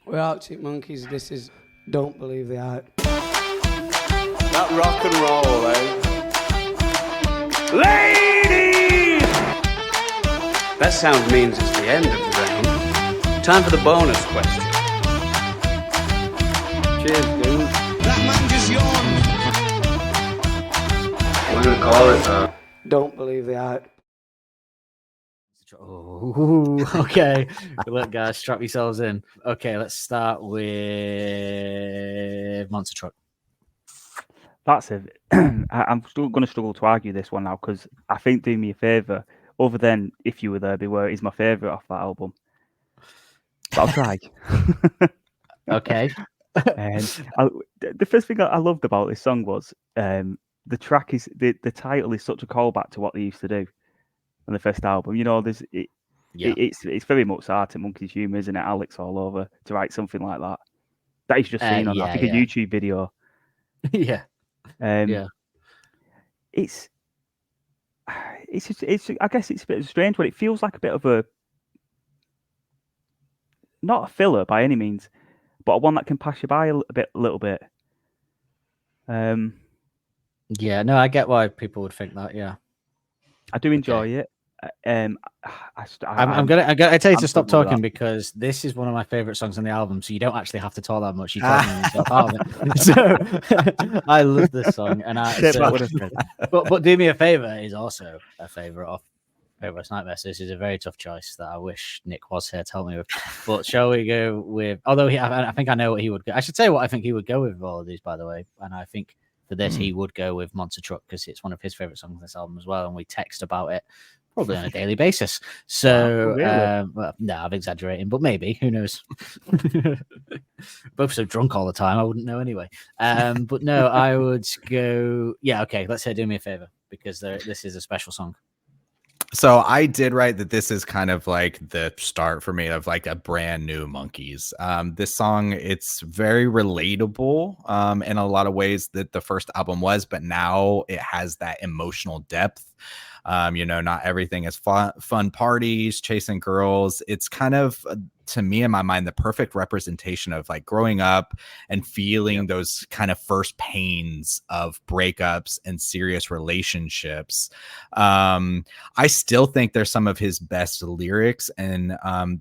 We're Arctic Monkeys. This is Don't Believe the Hype. That rock and roll, eh? Ladies! That sound means it's the end of the round. Time for the bonus question. Cheers, dude. That man just yawned. We're gonna call it, Don't Believe the Hype. Oh, okay. Look, guys, strap yourselves in. Okay, let's start with Monster Truck. That's it. I'm still going to struggle to argue this one now because I think Do Me a Favour, other than If You Were There, Beware, is my favourite off that album. But I'll try. Okay. The first thing I loved about this song was the track is the title is such a callback to what they used to do on the first album. You know, it's very much Arctic Monkeys humour, isn't it? Alex all over to write something like that. That is just seen on I think a YouTube video. Yeah. It's I guess it's a bit strange, but it feels like a bit of a not a filler by any means, but one that can pass you by a little bit. Yeah, no, I get why people would think that. Yeah, I do enjoy it. I'm gonna tell you to stop talking because this is one of my favorite songs on the album. So you don't actually have to talk that much. You talk yourself out of it. So I love this song, and but Do Me a Favor is also a favorite of Favorite Nightmare. So this is a very tough choice that I wish Nick was here to help me with. But shall we go with? Although I think I know what he would go. I should say what I think he would go with all of these, by the way. And I think for this he would go with Monster Truck because it's one of his favorite songs on this album as well, and we text about it probably on a daily basis. So, well, no, I'm exaggerating, but maybe, who knows? Both so drunk all the time, I wouldn't know anyway. But no, I would go, yeah, okay, let's say Do Me a Favor, because this is a special song. So I did write that this is kind of like the start for me of like a brand new Monkeys. This song, it's very relatable in a lot of ways that the first album was, but now it has that emotional depth. Not everything is fun parties, chasing girls. It's kind of, to me, in my mind, the perfect representation of like growing up and feeling those kind of first pains of breakups and serious relationships. I still think they're some of his best lyrics, and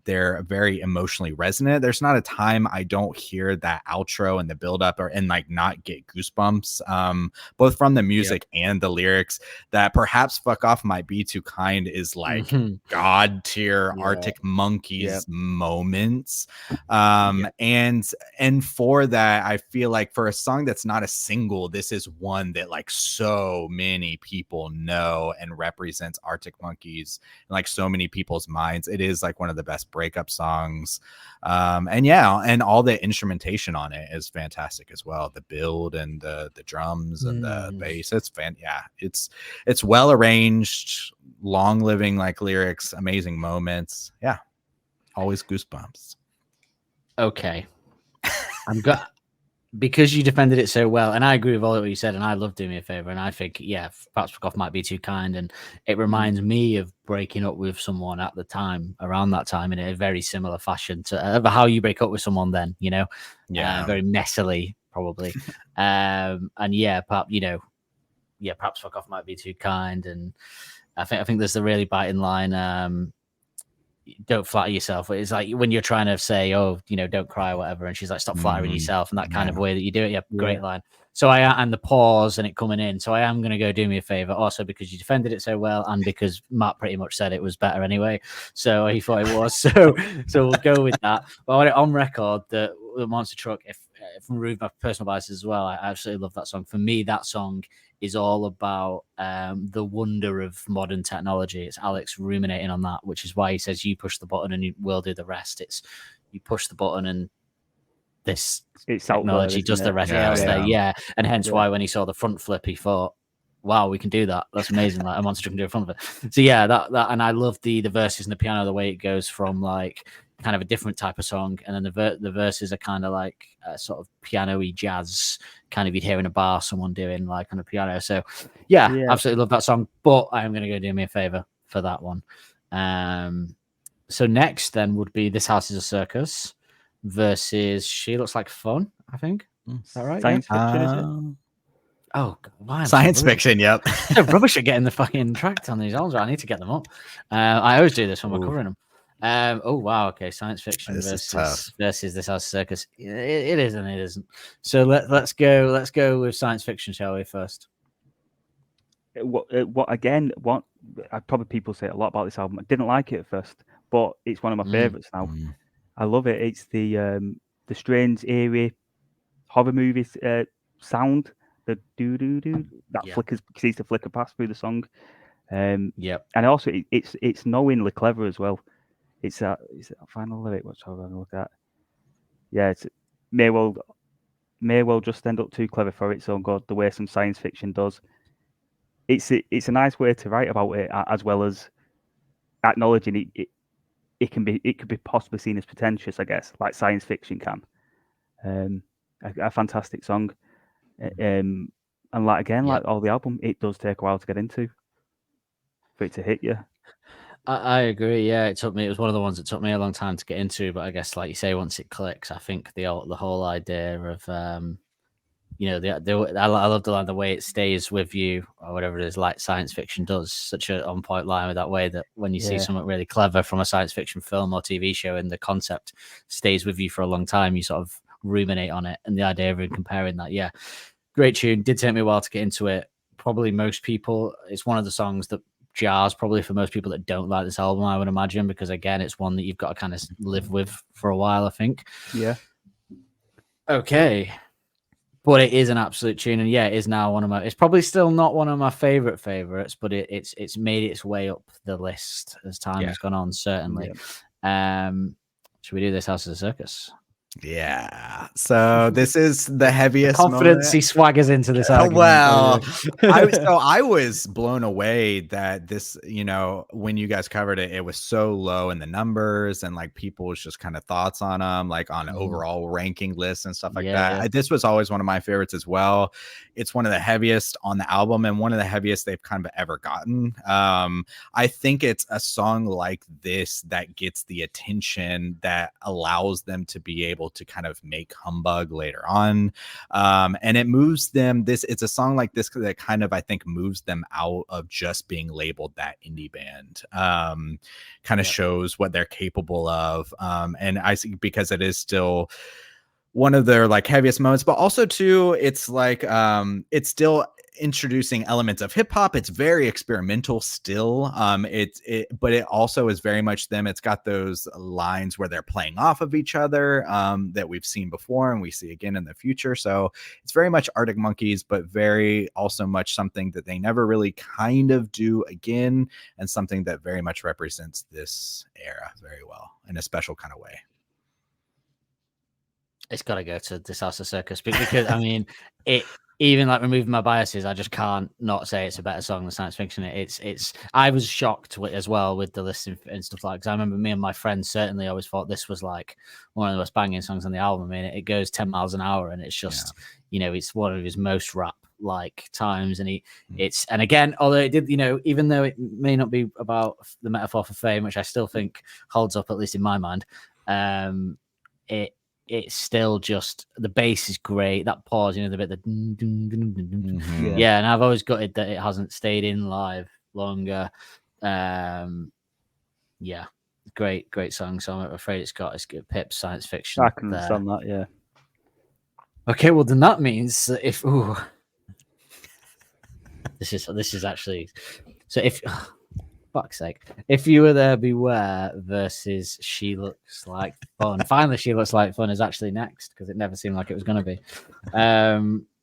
they're very emotionally resonant. There's not a time I don't hear that outro and the buildup and like not get goosebumps, both from the music and the lyrics. That perhaps Fuck Off Might Be Too Kind is like god tier Arctic Monkeys moments. And for that, I feel like for a song that's not a single, this is one that like so many people know and represents Arctic Monkeys in like so many people's minds. It is like one of the best breakup songs. And all the instrumentation on it is fantastic as well. The build and the drums and the bass. It's well arranged, long living like lyrics, amazing moments. Yeah. Always goosebumps. Okay. Because you defended it so well, and I agree with all what you said, and I love Do Me a Favor, and I think, perhaps Fuck Off Might Be Too Kind, and it reminds me of breaking up with someone at the time, around that time, in a very similar fashion to how you break up with someone then, very messily, probably. Perhaps, perhaps Fuck Off Might Be Too Kind, and I think there's the really biting line, don't flatter yourself. It's like when you're trying to say, don't cry or whatever, and she's like, stop flattering yourself, and that kind of way that you do it. Great line. So and the pause and it coming in. So I am going to go Do Me a Favor, also because you defended it so well, and because Matt pretty much said it was better anyway. So he thought it was. So we'll go with that. But I want it on record that the Monster Truck, if remove my personal biases as well, I absolutely love that song. For me, that song is all about the wonder of modern technology. It's Alex ruminating on that, which is why he says you push the button and we'll do the rest. It's you push the button and this technology does the rest. And hence why when he saw the front flip, he thought, wow, we can do that. That's amazing. Like a Monster can do a front flip. So that and I love the verses and the piano, the way it goes from like kind of a different type of song, and then the verses are kind of like sort of piano-y jazz, kind of you'd hear in a bar someone doing like on a piano. So absolutely love that song, but I am going to go Do Me a Favor for that one. So next then would be This House is a Circus. versus She Looks Like Fun, I think. Is that right? Science fiction, is it? Oh, God, why am I Science so fiction, yep. so rubbish at getting the fucking tracks on these albums. I need to get them up. I always do this when we're Ooh. covering them. Oh wow, okay, science fiction This is tough. versus This House Circus. It is and it isn't. So let's go with science fiction, shall we first? What probably people say a lot about this album. I didn't like it at first, but it's one of my favorites now. I love it. It's the strange, eerie horror movie sound. The do do do that flickers, seems to flicker past through the song. Yep. And also it's knowingly clever as well. Is it a final lyric? What's I'm gonna look at? Yeah, it's may well just end up too clever for its own good, the way some science fiction does. It's a nice way to write about it, as well as acknowledging it could be possibly seen as pretentious, I guess, like science fiction can. A fantastic song. And like all the album, it does take a while to get into for it to hit you. I agree. Yeah, it was one of the ones that took me a long time to get into, but I guess, like you say, once it clicks, I think the whole idea of I love the line, the way it stays with you, or whatever it is, like science fiction does. Such an on point line with that way that when you see something really clever from a science fiction film or TV show, and the concept stays with you for a long time, you sort of ruminate on it, and the idea of comparing that, great tune. Did take me a while to get into it. Probably most people, it's one of the songs that jars probably for most people that don't like this album, I would imagine, because again, it's one that you've got to kind of live with for a while, I think. Yeah. Okay. But it is an absolute tune, and it is now it's probably still not one of my favorites, but it's made its way up the list as time has gone on, certainly. Should we do This House of the Circus? Yeah. So this is the heaviest confidence moment. He swaggers into this argument. Well, I was blown away that this, when you guys covered it, it was so low in the numbers and like people's just kind of thoughts on them, like on overall ranking lists and stuff like that. This was always one of my favorites as well. It's one of the heaviest on the album and one of the heaviest they've kind of ever gotten. I think it's a song like this that gets the attention that allows them to be able to kind of make humbug later on, and it moves them. It's a song like this that kind of, I think, moves them out of just being labeled that indie band. Kind of shows what they're capable of, and I think because it is still one of their like heaviest moments, but also too, it's like it's still introducing elements of hip hop. It's very experimental still. But it also is very much them. It's got those lines where they're playing off of each other that we've seen before and we see again in the future. So it's very much Arctic Monkeys, but very also much something that they never really kind of do again, and something that very much represents this era very well in a special kind of way. It's got to go to This House of Circus because I mean, even like removing my biases, I just can't not say it's a better song than science fiction. I was shocked as well with the list and stuff like, because I remember me and my friends certainly always thought this was like one of the most banging songs on the album. I mean, it goes 10 miles an hour and it's just, it's one of his most rap like times. And and again, although it did, even though it may not be about the metaphor for fame, which I still think holds up, at least in my mind, it's still just the bass is great. That pause, the bit and I've always gutted that it hasn't stayed in live longer. Great song. So I'm afraid it's good. Pip's science fiction. I can understand that. Yeah. Okay, well then that means that if this is actually so if. Fuck's sake. If You Were There, Beware versus She Looks Like Fun. Finally, She Looks Like Fun is actually next because it never seemed like it was going to be.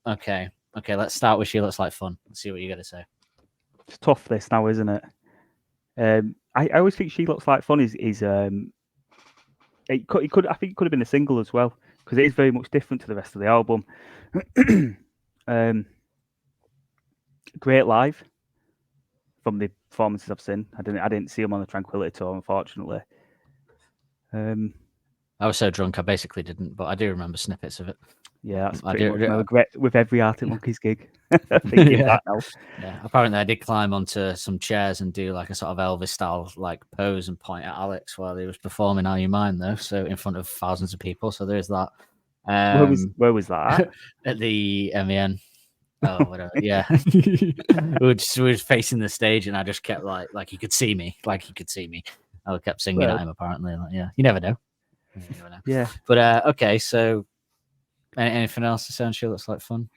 Okay, let's start with She Looks Like Fun. Let's see what you got to say. It's tough this now, isn't it? I always think She Looks Like Fun is it could I think it could have been a single as well, because it is very much different to the rest of the album. Great live. From the performances I've seen, I didn't see him on the Tranquility Tour, unfortunately. I was so drunk I basically didn't, but I do remember snippets of it. Yeah, that's pretty much my regret with every Arctic Monkeys gig. Thinking back now. Yeah, apparently I did climb onto some chairs and do like a sort of Elvis style like pose and point at Alex while he was performing Are You Mine though, so in front of thousands of people. So there's that. Where was that at the MEN. Oh, whatever. Yeah, we were facing the stage, and I just kept like he could see me, I kept singing at him. Apparently, you never know. Yeah, but okay. So, anything else to sound sure looks like fun?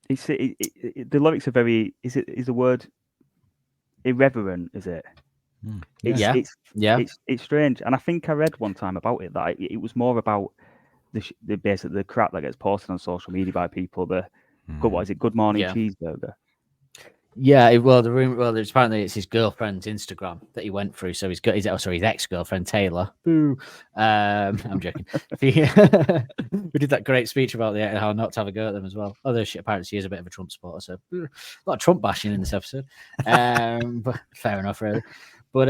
The lyrics are very. Is the word irreverent? Is it? It's strange, and I think I read one time about it that it was more about basically the crap that gets posted on social media by people. What is it? Good morning cheeseburger. Yeah, apparently it's his girlfriend's Instagram that he went through. So his ex-girlfriend Taylor. Boo. I'm joking. We did that great speech about how not to have a go at them as well. Although apparently she is a bit of a Trump supporter, so a lot of Trump bashing in this episode. But fair enough, really. But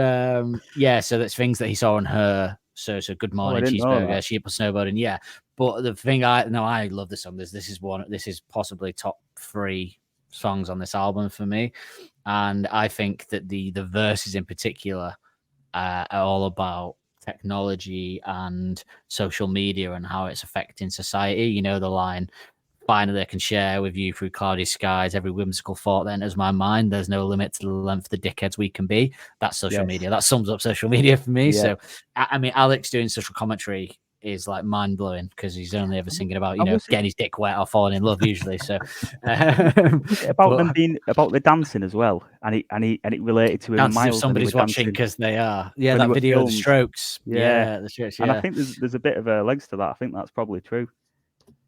so that's things that he saw on her. So good morning cheeseburger. She put snowboarding. Yeah, but the thing I love this song. This is possibly top 3 songs on this album for me, and I think that the verses in particular are all about technology and social media and how it's affecting society. You know, the line, finally I can share with you through cloudy skies every whimsical thought that enters my mind. There's no limit to the length of the dickheads we can be. That's social media. That sums up social media for me. So I mean, Alex doing social commentary is like mind blowing because he's only ever singing about getting his dick wet or falling in love usually. So about the dancing as well, and it related to him. If somebody's watching because they are that video of the Strokes. The Strokes. And I think there's a bit of a legs to that. I think that's probably true.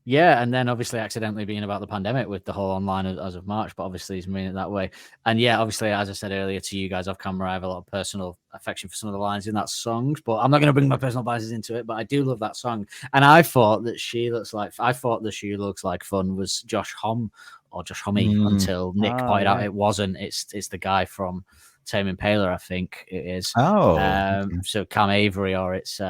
Yeah, and then obviously accidentally being about the pandemic with the whole online as of March, but obviously he's meaning it that way. And yeah, obviously, as I said earlier to you guys off camera, I have a lot of personal affection for some of the lines in that song, but I'm not going to bring my personal biases into it, but I do love that song. And I thought that She Looks Like Fun was Josh Homme until Nick pointed out it wasn't. It's the guy from Tame Impala, I think it is. So Cam Avery, or it's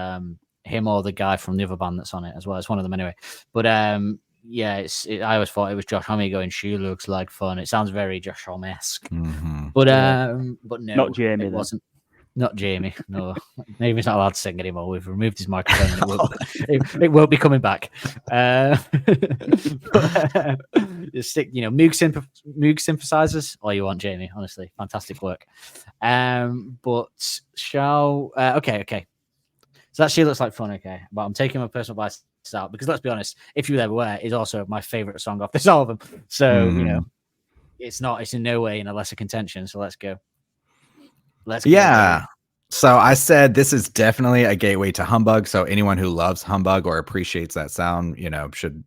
him or the guy from the other band that's on it as well. It's one of them anyway. But I always thought it was Josh Homme going, She Looks Like Fun. It sounds very Josh Homme-esque. But no, not Jamie. It wasn't. Not Jamie. No, maybe he's not allowed to sing anymore. We've removed his microphone. It won't be coming back. Stick, Moog synthesizers. All you want, Jamie. Honestly, fantastic work. But okay. So that She Looks Like Fun, okay. But I'm taking my personal bias out because let's be honest, If You Ever Were is also my favorite song off this album. So, it's in no way in a lesser contention. So let's go. Yeah. So I said this is definitely a gateway to humbug. So anyone who loves humbug or appreciates that sound, should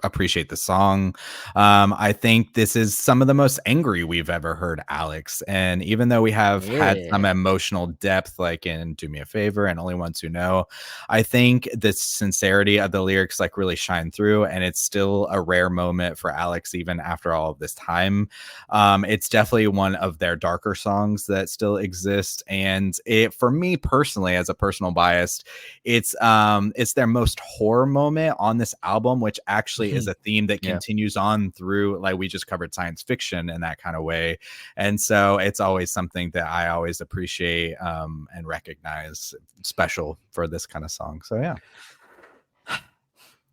appreciate the song. I think this is some of the most angry we've ever heard Alex, and even though we have had some emotional depth like in Do Me a Favor and Only Ones Who Know, I think the sincerity of the lyrics like really shine through, and it's still a rare moment for Alex even after all of this time. It's definitely one of their darker songs that still exist, and it, for me personally, as a personal bias, it's their most horror moment on this album, which actually is a theme that continues on through, like we just covered science fiction in that kind of way. And so it's always something that I always appreciate and recognize special for this kind of song. So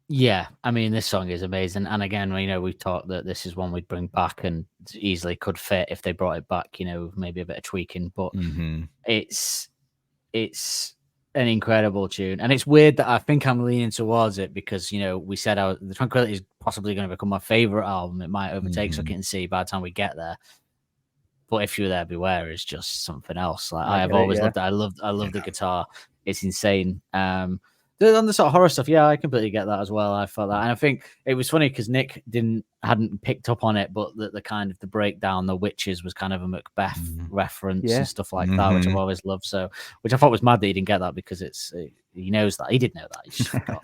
yeah, I mean, this song is amazing. And again, we've talked that this is one we'd bring back and easily could fit if they brought it back, maybe a bit of tweaking, but it's an incredible tune. And it's weird that I think I'm leaning towards it because, we said The Tranquility is possibly going to become my favorite album. It might overtake Suck It and See by the time we get there. But If You Were There, Beware is just something else. Like I have always loved it. I love the guitar. It's insane. On the sort of horror stuff, I completely get that as well. I felt that, and I think it was funny because Nick hadn't picked up on it, but the kind of the breakdown, the witches was kind of a Macbeth reference and stuff like that, which I've always loved. So, which I thought was mad that he didn't get that because he knows that he did know that, he just forgot.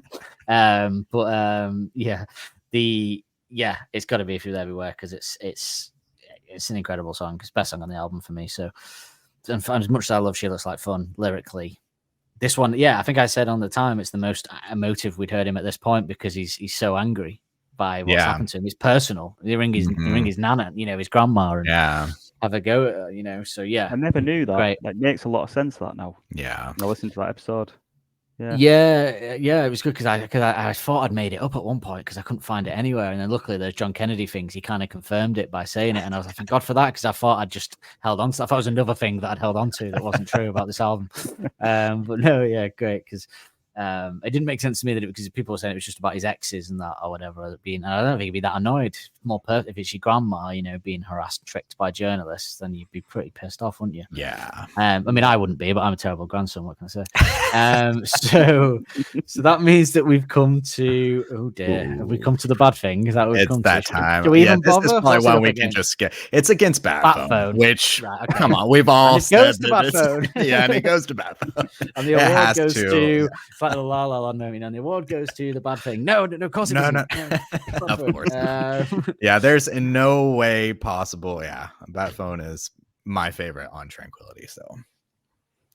It's got to be If You're There, Everywhere because it's an incredible song. It's the best song on the album for me. So, and as much as I love She Looks Like Fun lyrically, This one, yeah, I think I said on the time it's the most emotive we'd heard him at this point because he's so angry by what's happened to him. It's personal. They ring his nana, his grandma, and have a go at her, So yeah, I never knew that. Great. That makes a lot of sense. That now. Yeah, I listened to that episode. Yeah, it was good because I thought I'd made it up at one point because I couldn't find it anywhere, and then luckily those John Kennedy things, he kind of confirmed it by saying it, and I was like, thank God for that, because I thought I'd just held on to that. I thought it was another thing that I'd held on to that wasn't true about this album. But no, yeah, great, because it didn't make sense to me that because people were saying it was just about his exes and that or whatever. And I don't think he'd be that annoyed. If it's your grandma, being harassed and tricked by journalists, then you'd be pretty pissed off, wouldn't you? Yeah. I mean, I wouldn't be, but I'm a terrible grandson. What can I say? So that means that we've come to. Oh dear, have we come to the bad thing? Is that what we've come that to? time? Do we Yeah, even this bother? is probably one we can just skip. It's against Bat Phone, which right, okay. Come on, we've all and it goes to Bat Phone. Yeah, and it goes to Bat Phone. And the award goes to. It's like the La La Land moment, and the award goes to the bad thing. No, of course it doesn't. No. Of course. Yeah, there's in no way possible. Yeah, Bat Phone is my favorite on Tranquility. So.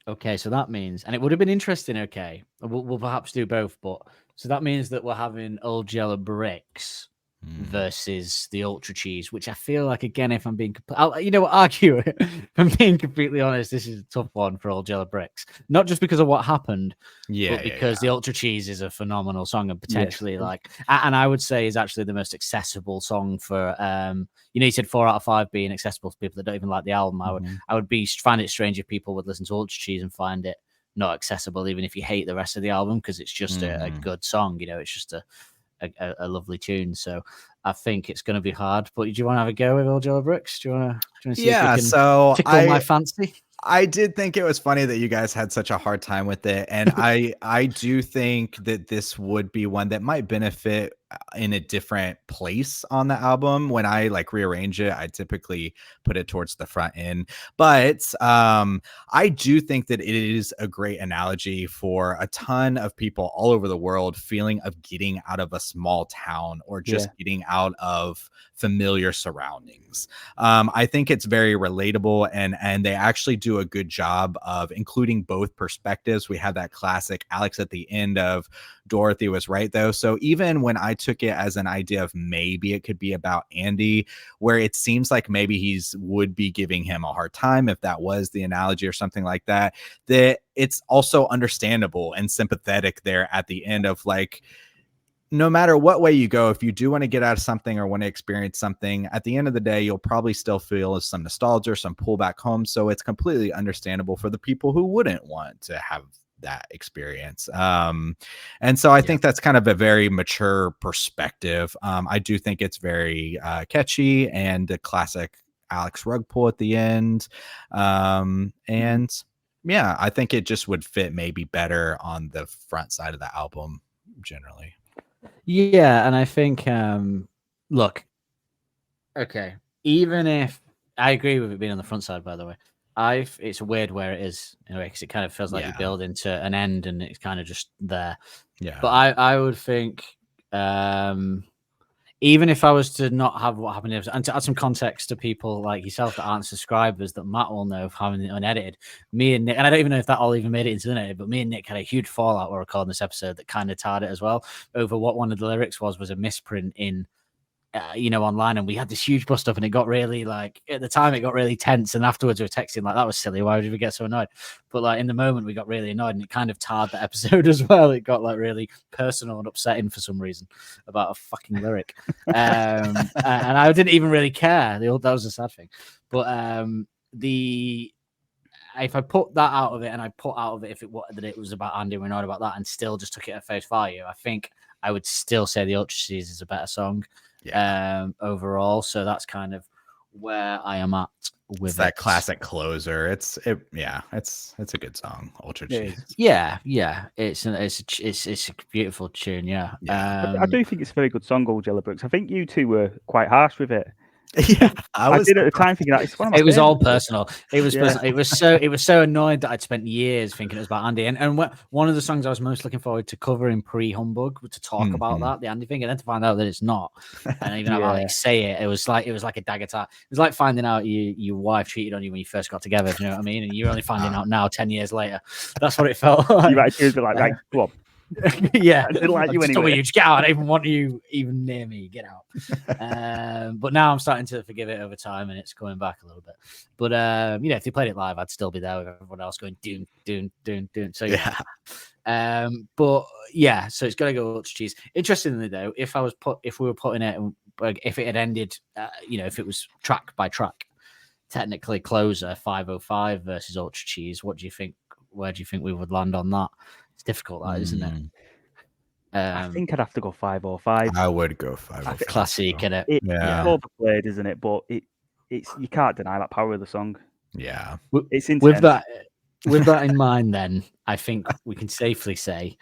Okay, so that means, and it would have been interesting. Okay, we'll perhaps do both, but so that means that we're having Old Yellow Bricks versus the Ultra Cheese, which I feel like, again, if I'm being, argue it. If I'm being completely honest, this is a tough one for Old Yellow Bricks, not just because of what happened, but because the Ultra Cheese is a phenomenal song and potentially and I would say is actually the most accessible song for, you said 4 out of 5 being accessible to people that don't even like the album. I would find it strange if people would listen to Ultra Cheese and find it not accessible, even if you hate the rest of the album, because it's just a good song. It's just a lovely tune. So I think it's going to be hard. But do you want to have a go with Old Yellow Bricks? Do you want to see if we can tickle my fancy? I did think it was funny that you guys had such a hard time with it. And I do think that this would be one that might benefit in a different place on the album. When I rearrange it, I typically put it towards the front end. But I do think that it is a great analogy for a ton of people all over the world feeling of getting out of a small town or just getting out of familiar surroundings. I think it's very relatable, and they actually do a good job of including both perspectives. We have that classic Alex at the end of Dorothy was right, though. So even when I took it as an idea of maybe it could be about Andy, where it seems like maybe would be giving him a hard time, if that was the analogy or something like that, that it's also understandable and sympathetic there at the end of no matter what way you go, if you do want to get out of something or want to experience something, at the end of the day, you'll probably still feel some nostalgia, some pull back home. So it's completely understandable for the people who wouldn't want to have that experience. And so I think that's kind of a very mature perspective. I do think it's very catchy and a classic Alex rug pull at the end. And yeah, I think it just would fit maybe better on the front side of the album generally. Yeah, and I think look, okay, even if I agree with it being on the front side, by the way, it's weird where it is in a way, because it kind of feels like you build into an end and it's kind of just there. Yeah. But I would think even if I was to not have what happened, and to add some context to people like yourself that aren't subscribers that Matt will know of having it unedited, me and Nick, and I don't even know if that all even made it into the edit, but me and Nick had a huge fallout while recording this episode that kind of tarred it as well over what one of the lyrics was a misprint in online, and we had this huge bust up, and it got really at the time it got really tense, and afterwards we were texting that was silly, why did we get so annoyed? But in the moment we got really annoyed, and it kind of tarred the episode as well. It got really personal and upsetting for some reason about a fucking lyric. And I didn't even really care. That was a sad thing. But if I put that out of it, and I put out of it that it was about Andy, we're not about that, and still just took it at face value, I think I would still say the Ultra Cheese is a better song. Overall, so that's kind of where I am at with that classic closer. It's a good song, Ultra Cheese. Yeah, it's a beautiful tune. I do think it's a very good song, Old Yellow Bricks. I think you two were quite harsh with it. Yeah, I did at the time thinking that it's one of my It was all favorites. personal. It was personal. It was so annoyed that I'd spent years thinking it was about Andy. And one of the songs I was most looking forward to covering pre-humbug to talk about that, the Andy thing, and then to find out that it's not. And even though Alex say it was like a dagger tap. It was like finding out your wife cheated on you when you first got together. Do you know what I mean? And you're only finding out now 10 years later. That's what it felt like. You actually was like, right, go on. Yeah, I didn't like you just anyway. you, just get out. I don't even want you even near me. Get out. But now I'm starting to forgive it over time, and it's coming back a little bit. But if they played it live, I'd still be there with everyone else going doon doon doon doon. So yeah. But yeah, so it's got to go ultra cheese. Interestingly though, if we were putting it, if it had ended, if it was track by track, technically closer 505 versus ultra cheese, what do you think? Where do you think we would land on that? It's difficult, that isn't it? I think I'd have to go 505. I would go 505. Classic, isn't it? It's overplayed, isn't it? But it's you can't deny that power of the song. Yeah, it's intense. With that in mind, then I think we can safely say,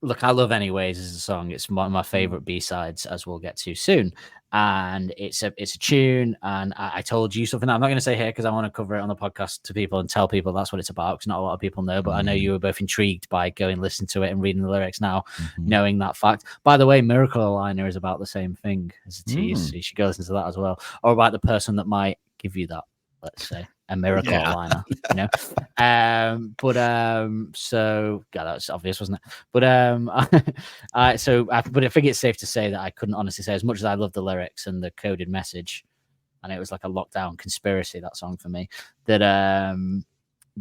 look, I love Anyways as a song. It's one of my favorite B-sides, as we'll get to soon. And it's a tune. And I told you something I'm not going to say here because I want to cover it on the podcast to people and tell people that's what it's about, because not a lot of people know. But I know you were both intrigued by going listen to it and reading the lyrics now, knowing that fact. By the way, Miracle Aligner is about the same thing as a tease. So you should go listen to that as well. Or about the person that might give you that, let's say. A miracle aligner, so God, that's obvious, wasn't it? But I think it's safe to say that I couldn't honestly say, as much as I love the lyrics and the coded message, and it was like a lockdown conspiracy, that song for me, that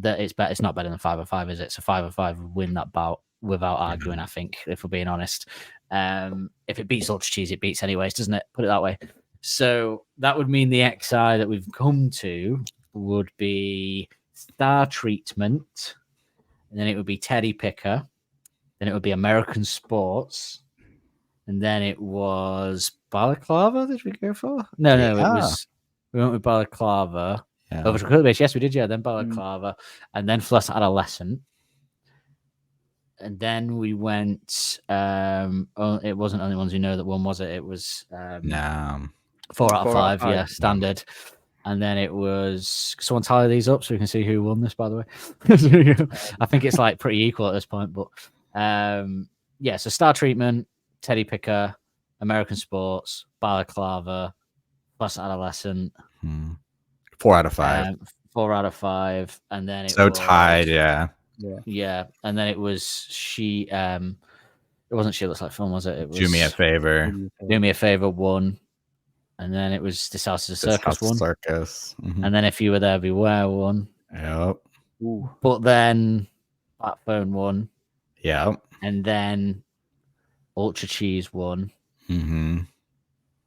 it's not better than 505, is it? So 505 would win that bout without arguing, I think, if we're being honest. If it beats Ultra Cheese, it beats Anyways, doesn't it? Put it that way. So that would mean the XI that we've come to would be Star Treatment, and then it would be Teddy Picker, then it would be American Sports, and then it was Balaclava. Did we go for? No, we went with Balaclava. Over to Base, yes, we did. Yeah, then Balaclava, and then Flush Adolescent, and then we went. It wasn't Only Ones Who Know That one, was it? It was 4 out of 5. Yeah, standard. And then it was, someone tally these up so we can see who won this, by the way. I think it's like pretty equal at this point, but so Star Treatment, Teddy Picker, American Sports, Balaclava, plus Adolescent. 4 out of 5. 4 out of 5. And then it was tied, yeah. And then it was it wasn't She Looks Like Fun, was it? It was Do Me a Favor. Do Me a Favor 1. And then it was This House is a Circus 1. And then If You Were There, Beware 1. Yep. Ooh. But then Bat Phone 1. Yep. And then Ultra Cheese 1.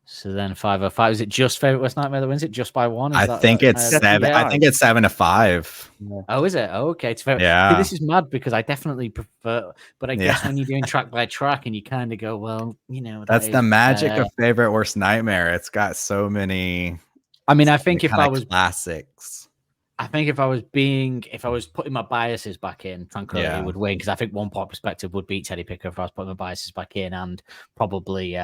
So then 505. Is it just Favorite Worst Nightmare that wins it just by 1? I think it's 7. I think it's 7 to 5. Oh, is it? Oh, okay. Yeah. See, this is mad because I definitely prefer, but I guess when you're doing track by track and you kind of go, well, that's the magic of Favorite Worst Nightmare. It's got so many. I mean, I think if I was classics. I think if I was putting my biases back in, Tranquility would win, because I think One Pot Perspective would beat Teddy Picker if I was putting my biases back in, and probably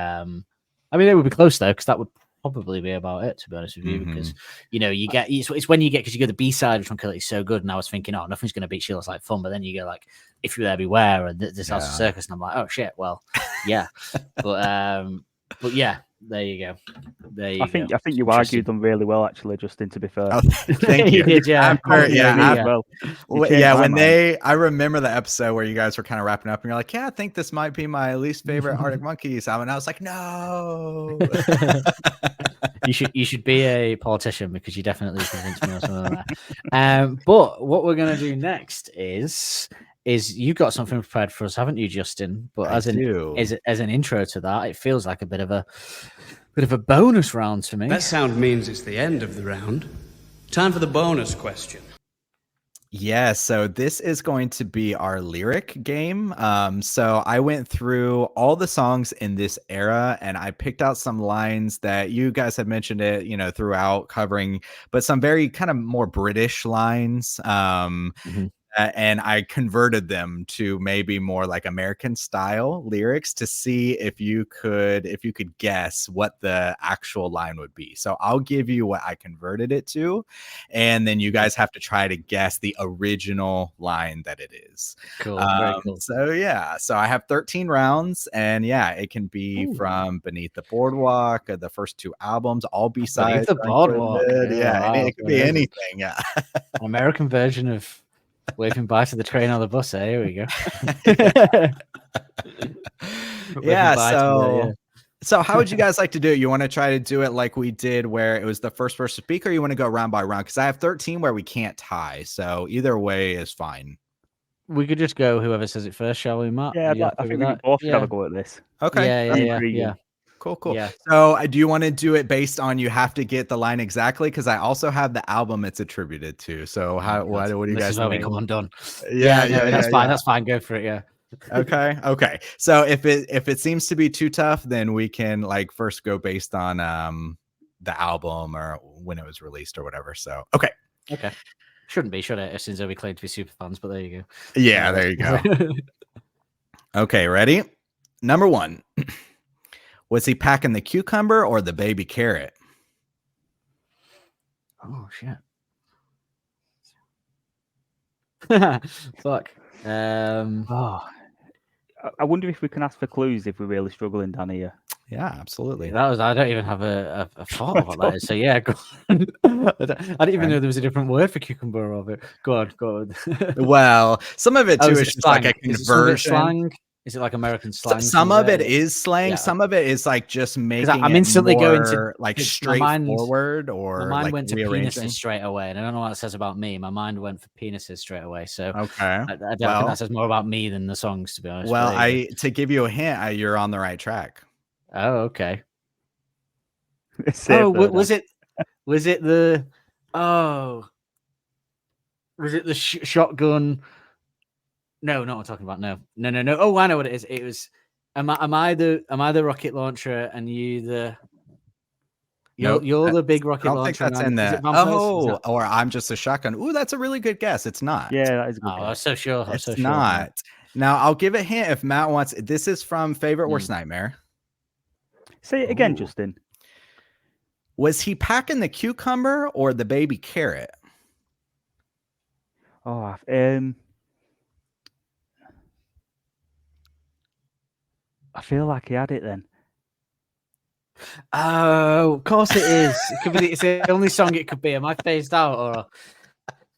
they would be close though, because that would probably be about it, to be honest with you, because you get it's when you get, because you go the B-side of Tranquility is so good, and I was thinking, oh, nothing's going to beat She Looks Like Fun, but then you go like If You Were There, Beware, and This House of Circus, and I'm like, oh shit, well, yeah, but yeah, there you go. I think you argued them really well, actually, Justin, to be fair. Oh, thank you. You did, yeah. I remember the episode where you guys were kind of wrapping up and you're like, I think this might be my least favorite Arctic Monkeys album. And I was like, no. You should be a politician, because you definitely convinced me or something like that. But what we're going to do next is you've got something prepared for us, haven't you, Justin? But as an intro to that, it feels like a bit of a bonus round to me. That sound means it's the end of the round. Time for the bonus question. Yeah, so this is going to be our lyric game. So I went through all the songs in this era, and I picked out some lines that you guys had mentioned it, throughout covering, but some very kind of more British lines. and I converted them to maybe more like American style lyrics to see if you could guess what the actual line would be. So I'll give you what I converted it to, and then you guys have to try to guess the original line that it is. Cool. Very cool. So I have 13 rounds, and it can be from Beneath the Boardwalk, the first 2 albums, all B-sides. Beneath the Boardwalk. Wow, it could be anything. Yeah. An American version of Waving Bye to the Train or the Bus. Here we go. So how would you guys like to do it? You want to try to do it like we did where it was the first person to speak, or you want to go round by round? Because I have 13 where we can't tie. So either way is fine. We could just go whoever says it first, shall we, Matt? Yeah, I think we can both have a go at this. Okay. Yeah. Cool. Yeah. So do you want to do it based on you have to get the line exactly? Because I also have the album it's attributed to. So what do you guys think? This is where we come undone. That's fine. That's fine. Go for it. Yeah. Okay. So if it seems to be too tough, then we can first go based on the album or when it was released or whatever. So okay. Shouldn't be, should it? Since we claim to be super fans, but there you go. Yeah, there you go. Okay, ready? Number 1. Was he packing the cucumber or the baby carrot? Oh shit. Fuck. I wonder if we can ask for clues if we're really struggling down here. Yeah, absolutely. I don't even have a thought of what that is. So yeah, go on. I didn't even know there was a different word for cucumber of it. Go on. Well, some of it too is just like a conversion. Is it like American slang? Some of it is slang. Yeah. Some of it is like just making I'm instantly going to straightforward or my mind went to rearranging. Penises straight away, and I don't know what that says about me. My mind went for penises straight away. So okay, I don't think that says more about me than the songs, to be honest. Well, to give you a hint, you're on the right track. Oh, okay. Was it the shotgun? No, not what I'm talking about. No. Oh, I know what it is. It was. Am I the rocket launcher and you the? You're the big rocket launcher. I don't think that's in there. Or I'm just a shotgun. Ooh, that's a really good guess. It's not. Yeah, that is a good guess. I was so sure. It's not. Now I'll give a hint if Matt wants. This is from Favorite Worst Nightmare. Say it again, Justin. Was he packing the cucumber or the baby carrot? I feel like he had it then. Oh, of course it is. It could be. It's the only song it could be. Am I phased out or?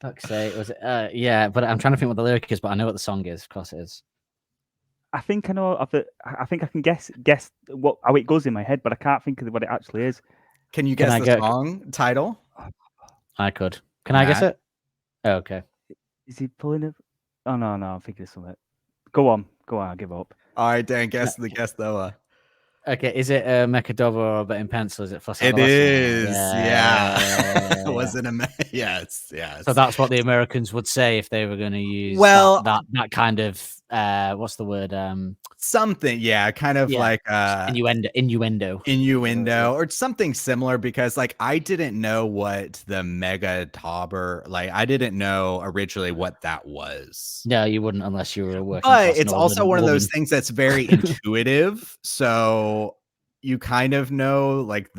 Fuck's sake, was it? Yeah, but I'm trying to think what the lyric is, but I know what the song is. Of course it is. I think I know of it. I think I can guess how it goes in my head, but I can't think of what it actually is. Can you guess the song title? I could. Can I guess it? Oh, okay. Is he pulling it? Oh no, I'm thinking of something. Go on. I give up. All right, Dan, guess though. Okay, is it Mechadova or Bet in Pencil? Is it Floss? It is. Yeah. Was it yes. So that's what the Americans would say if they were going to use that kind of what's the word? Something, kind of like innuendo or something similar, because I didn't know what the mega tauber, I didn't know originally what that was. No, you wouldn't unless you were working. But it's also one of those things that's very intuitive. So you kind of know like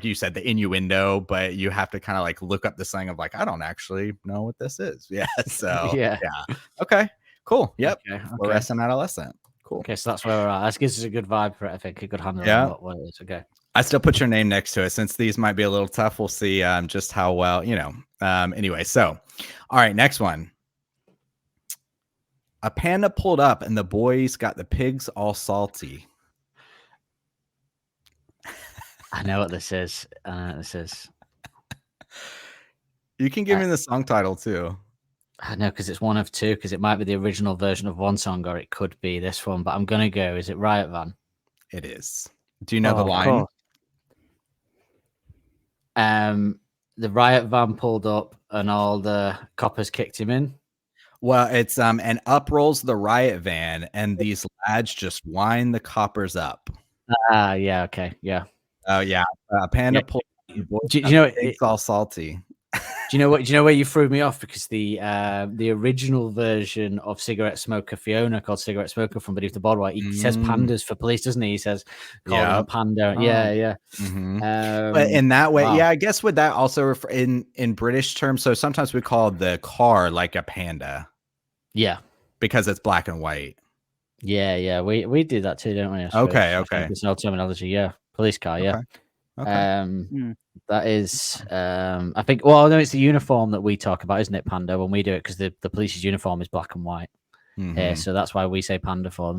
you said, the innuendo, but you have to kind of look up the slang of I don't actually know what this is. Yeah. So yeah. Okay. Cool. Yep. Okay. Fluorescent adolescent. Cool. Okay, so that's where we're at. That gives us a good vibe for it. I think a good handle on what it is. Okay. I still put your name next to it. Since these might be a little tough, we'll see just how well, anyway, so all right, next one. A panda pulled up and the boys got the pigs all salty. I know what this is. You can give me the song title too. I know, because it's one of two, because it might be the original version of one song or it could be this one, but I'm going to go. Is it Riot Van? It is. Do you know the line? The Riot Van pulled up and all the coppers kicked him in. Well, it's and up rolls the riot van and these lads just wind the coppers up. Yeah, okay, yeah. Oh yeah, panda pulled. Do you know it's all salty. Do you know what? Do you know where you threw me off? Because the original version of Cigarette Smoker Fiona, called Cigarette Smoker from Beneath the Boardwalk, he says pandas for police, doesn't he? He says, "Call them a panda." Oh. Yeah. But in that way, wow. yeah, I guess would that also refer in British terms? So sometimes we call the car like a panda. Yeah. Because it's black and white. Yeah. We did that too, don't we? Okay. It's no terminology. Yeah. Police car. Yeah. Okay. That is, I think. Well, no, it's the uniform that we talk about, isn't it, Panda? When we do it, because the police's uniform is black and white. So that's why we say Panda for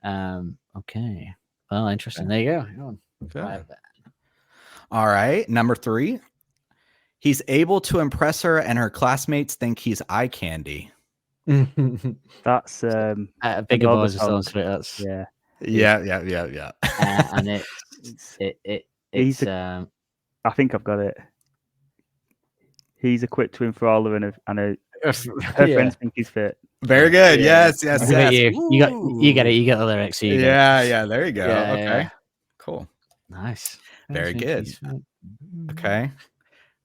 them. Okay. Well, interesting. There you go. Good. All right. Number 3. He's able to impress her, and her classmates think he's eye candy. That's bigger boys are so sweet. That's Yeah. And it's I think I've got it. He's a quick to enthrall her, and her friends think he's fit. Very good. Yeah. Yes. You get it. You get the lyrics. Yeah. There you go. Yeah, okay. yeah. Cool. Nice. Very good. Okay.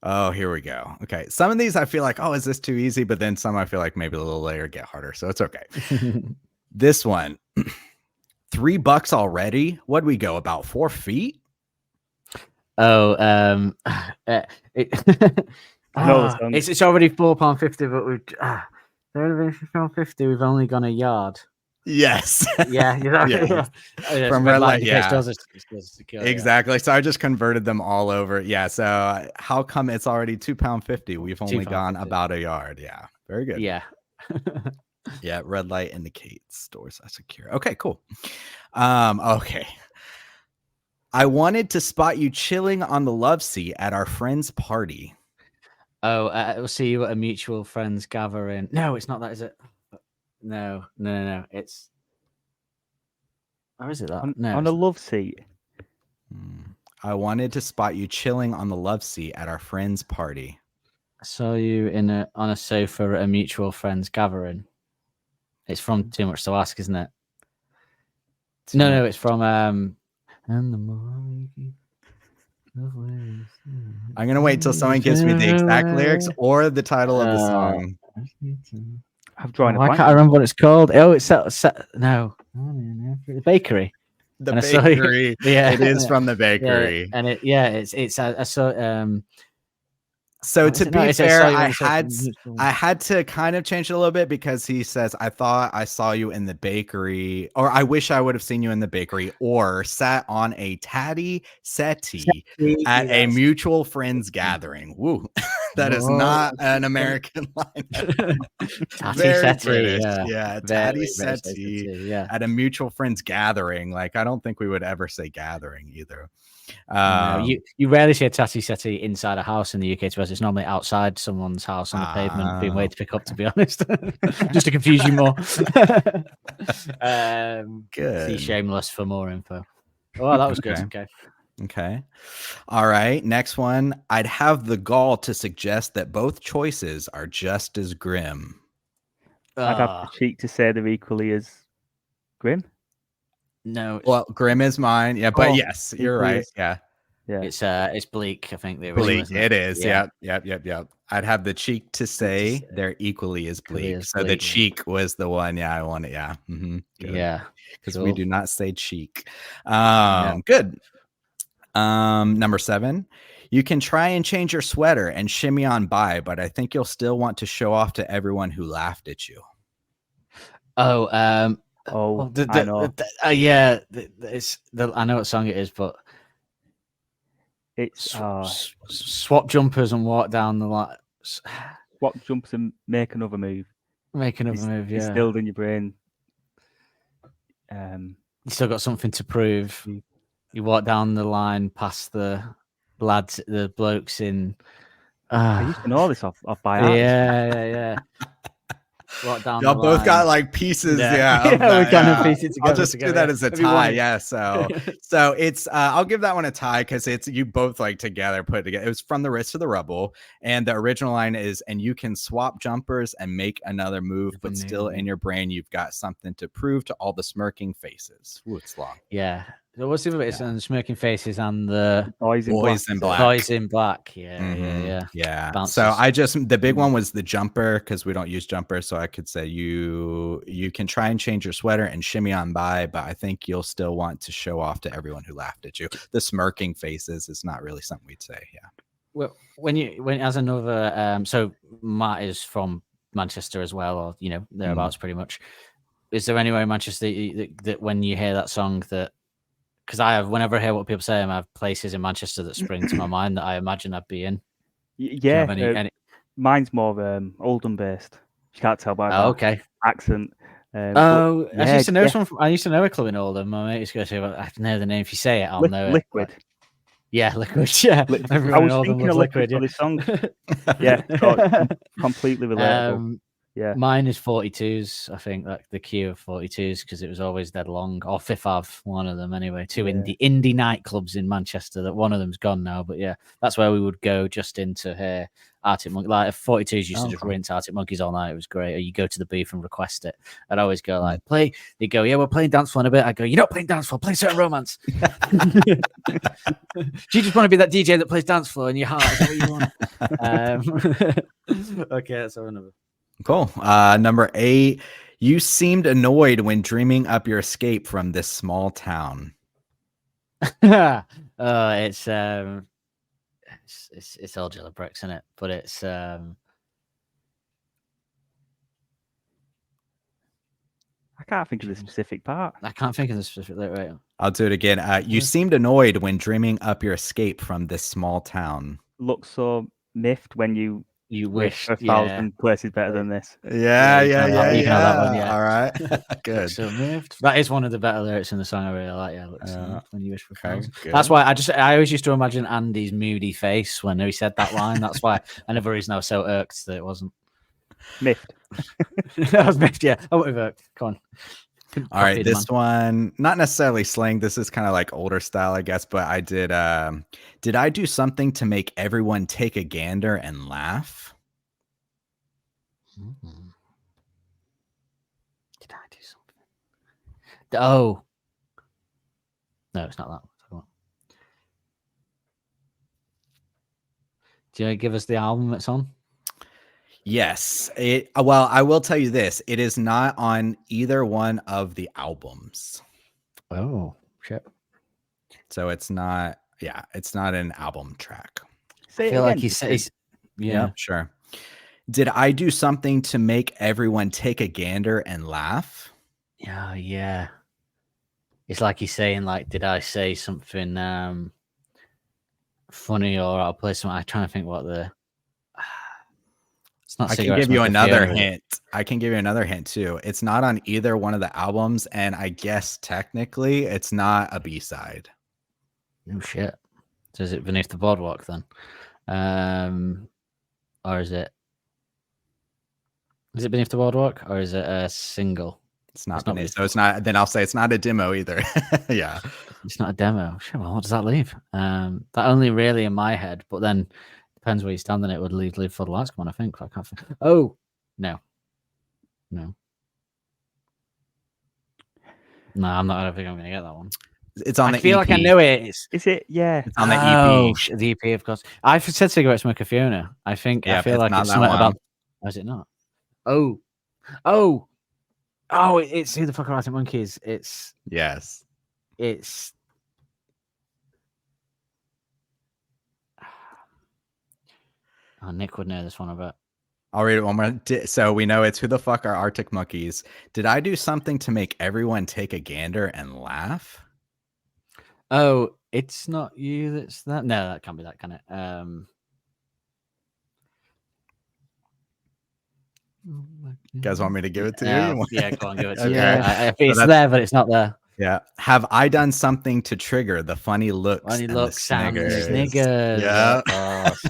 Oh, here we go. Okay. Some of these I feel like, is this too easy? But then some I feel like maybe a little later get harder. So it's okay. This one, $3 already. What'd we go? About 4 feet? Oh, it's already £4.50, but we've £4.50. We've only gone a yard. Yes. Yeah. From red light. Yeah. Exactly. So I just converted them all over. Yeah. So how come it's already £2.50? We've only gone about a yard. Yeah. Very good. Yeah. Yeah. Red light indicates doors are secure. Okay. Cool. Okay. I wanted to spot you chilling on the love seat at our friend's party. Oh, we'll see you at a mutual friends gathering. No, it's not that, is it? No. It's where is it? That on a love seat. I wanted to spot you chilling on the love seat at our friend's party. I saw you on a sofa at a mutual friends gathering. It's from Too Much to Ask, isn't it? No, it's from And the more I'm gonna wait till someone gives me the exact lyrics or the title of the song. I've drawn. Why can't I remember what it's called? Oh, it's no, the bakery. The bakery. Yeah, it is from the bakery. Yeah, and it's I saw. So to be fair, I had to kind of change it a little bit because he says, I thought I saw you in the bakery, or I wish I would have seen you in the bakery, or sat on a tatty settee at a mutual friends gathering. Woo. That is not an American line. Very British. Yeah. Tatty settee at a mutual friends gathering. Like, I don't think we would ever say gathering either. You rarely see a tatty settee inside a house in the UK. To us, it's normally outside someone's house on the pavement, being waited to pick up. To be honest, just to confuse you more. Good. See Shameless for more info. Oh, that was good. Okay. All right. Next one. I'd have the gall to suggest that both choices are just as grim. I'd have the cheek to say they're equally as grim. No. Well, grim is mine. Yeah, but yes, you're right. Yeah. It's bleak. I think bleak. It is. Yep. I'd have the cheek to say they're equally as bleak. So the cheek was the one. Yeah, I want it. Yeah. Mm-hmm. Yeah. Because we do not say cheek. Good. Number 7. You can try and change your sweater and shimmy on by, but I think you'll still want to show off to everyone who laughed at you. I know. I know what song it is, but it's swap jumpers and walk down the line. Swap jumpers and make another move. It's still in your brain. You still got something to prove. You walk down the line past the lads, the blokes in. I used to know this off by heart. Yeah. Y'all both got like pieces. We kind of piece it together. I'll just do that as a tie. Yeah. So it's I'll give that one a tie because it's you both like together put it together. It was From the Wrist to the Rubble, and the original line is, and you can swap jumpers and make another move, but still in your brain you've got something to prove to all the smirking faces. Ooh, it's long. Yeah. So what's the other bit? It's on Smirking Faces and the Boys in Boys Black. in Black. Boys in Black. Yeah, Mhm. Yeah. Bounces. So the big one was the jumper, because we don't use jumper. So I could say you can try and change your sweater and shimmy on by, but I think you'll still want to show off to everyone who laughed at you. The Smirking Faces is not really something we'd say. Yeah. Well, when as another, so Matt is from Manchester as well, or thereabouts pretty much. Is there anywhere in Manchester that when you hear that song that, because whenever I hear what people say, I have places in Manchester that spring to my mind that I imagine I'd be in. Yeah, mine's more Oldham based. You can't tell by my accent. I used to know I used to know a club in Oldham. My mate used to go to. I know the name. If you say it, I'll know Liquid. it. Yeah, Liquid. Yeah, I was thinking of Liquid for this song. Yeah, so completely relatable. Yeah, mine is 42s. I think like the queue of 42s because it was always dead long. Or Fifth Ave, one of them anyway. Two indie nightclubs in Manchester. That one of them's gone now, but yeah, that's where we would go just into here. Arctic Monkeys, like 42s used to just rinse Arctic Monkeys all night. It was great. Or you go to the booth and request it. I'd always go like play. They go, yeah, we're playing dance floor in a bit. I go, you're not playing dance floor. Play Certain Romance. Do you just want to be that DJ that plays dance floor in your heart? Is that what you want? Okay, that's another. Cool. Number 8. You seemed annoyed when dreaming up your escape from this small town. It's all Jello Bricks, isn't it? But it's I can't think of the specific part. I can't think of the specific right. I'll do it again. You seemed annoyed when dreaming up your escape from this small town. Look so miffed when you wish 1,000 places better than this. Yeah. That one, yeah. All right. Good. So miffed. That is one of the better lyrics in the song. I really like. Yeah, look so miffed when you wish for 1,000. That's why I always used to imagine Andy's moody face when he said that line. That's why another reason I was so irked that it wasn't miffed. I was miffed. Yeah, I would have irked. Come on. All right, this one, not necessarily slang. This is kind of like older style, I guess. But I did I do something to make everyone take a gander and laugh? Mm-hmm. Did I do something? Oh, no, it's not that. Do you give us the album it's on? Yes. Well, I will tell you this. It is not on either one of the albums. Oh, shit. So it's not, it's not an album track. I feel like he says, yeah, sure. Did I do something to make everyone take a gander and laugh? Yeah. It's like he's saying, like, did I say something funny or I'll play something? I'm trying to think what the... I can give you another hint. I can give you another hint too. It's not on either one of the albums, and I guess technically it's not a B-side. Oh shit! So is it Beneath the Boardwalk then, or is it Beneath the Boardwalk, or is it a single? It's not Beneath. So it's not. Then I'll say it's not a demo either. Yeah, it's not a demo. Sure. Well, what does that leave? That only really in my head, but then. Depends where you stand, and it would leave for the last one. I think. I can't. Oh, no. I'm not. I don't think I'm going to get that one. It's on the EP. I feel like I know it. Is it? Yeah. It's on the EP. The EP, of course. I've said Cigarette Smoker Fiona. I think. Yeah, I feel like it's something about. Oh, is it not? Oh. It's Who the Fuck Are Arctic Monkeys? It's. Yes. It's. Oh, Nick would know this one, I bet. I'll read it one more. So we know it's Who the Fuck Are Arctic Monkeys. Did I do something to make everyone take a gander and laugh? Oh, it's not you that's that? No, that can't be that, can it? You guys want me to give it to you? Yeah, go on, give it to you. It's there, but it's not there. Yeah. Have I done something to trigger the funny looks? Funny looks and the sniggers. Yeah.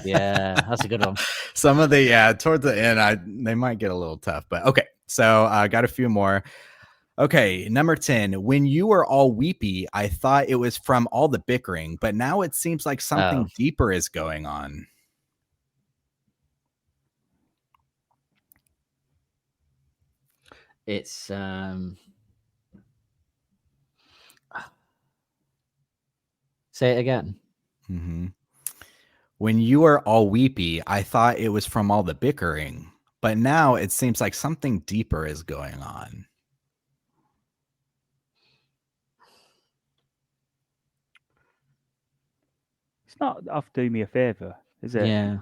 Yeah. That's a good one. Some of the, towards the end, they might get a little tough, but okay. So I got a few more. Okay. Number 10. When you were all weepy, I thought it was from all the bickering, but now it seems like something deeper is going on. It's Say it again. Mm-hmm. When you were all weepy, I thought it was from all the bickering, but now it seems like something deeper is going on. It's not off Do Me a Favor, is it? Yeah.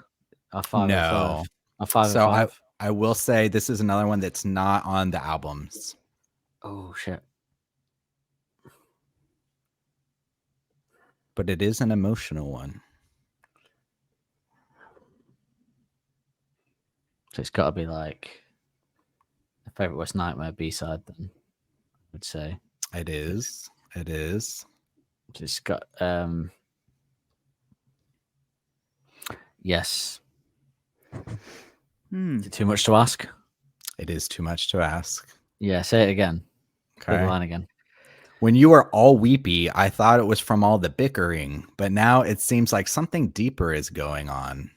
A 5 No. or 5. A 5 So or 5. I will say this is another one that's not on the albums. Oh shit. But it is an emotional one. So it's got to be like a favorite Worst Nightmare B-side. Then I would say It is. It is. it's got yes. Is it too much to ask? It is too much to ask. Yeah, say it again. Okay. Good line again. When you were all weepy, I thought it was from all the bickering, but now it seems like something deeper is going on.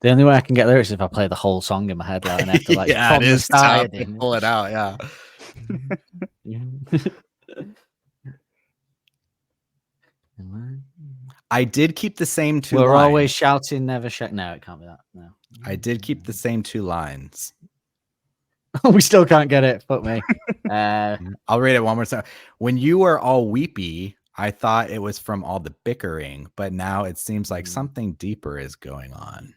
The only way I can get there is if I play the whole song in my head, like, and I have to like Yeah, from it the is start. tough to pull it out. Yeah. I did keep the same two We're lines. always shouting, never shout. No, it can't be that. No. I did keep the same 2 lines. We still can't get it. Fuck me. I'll read it one more time. When you were all weepy, I thought it was from all the bickering, but now it seems like something deeper is going on.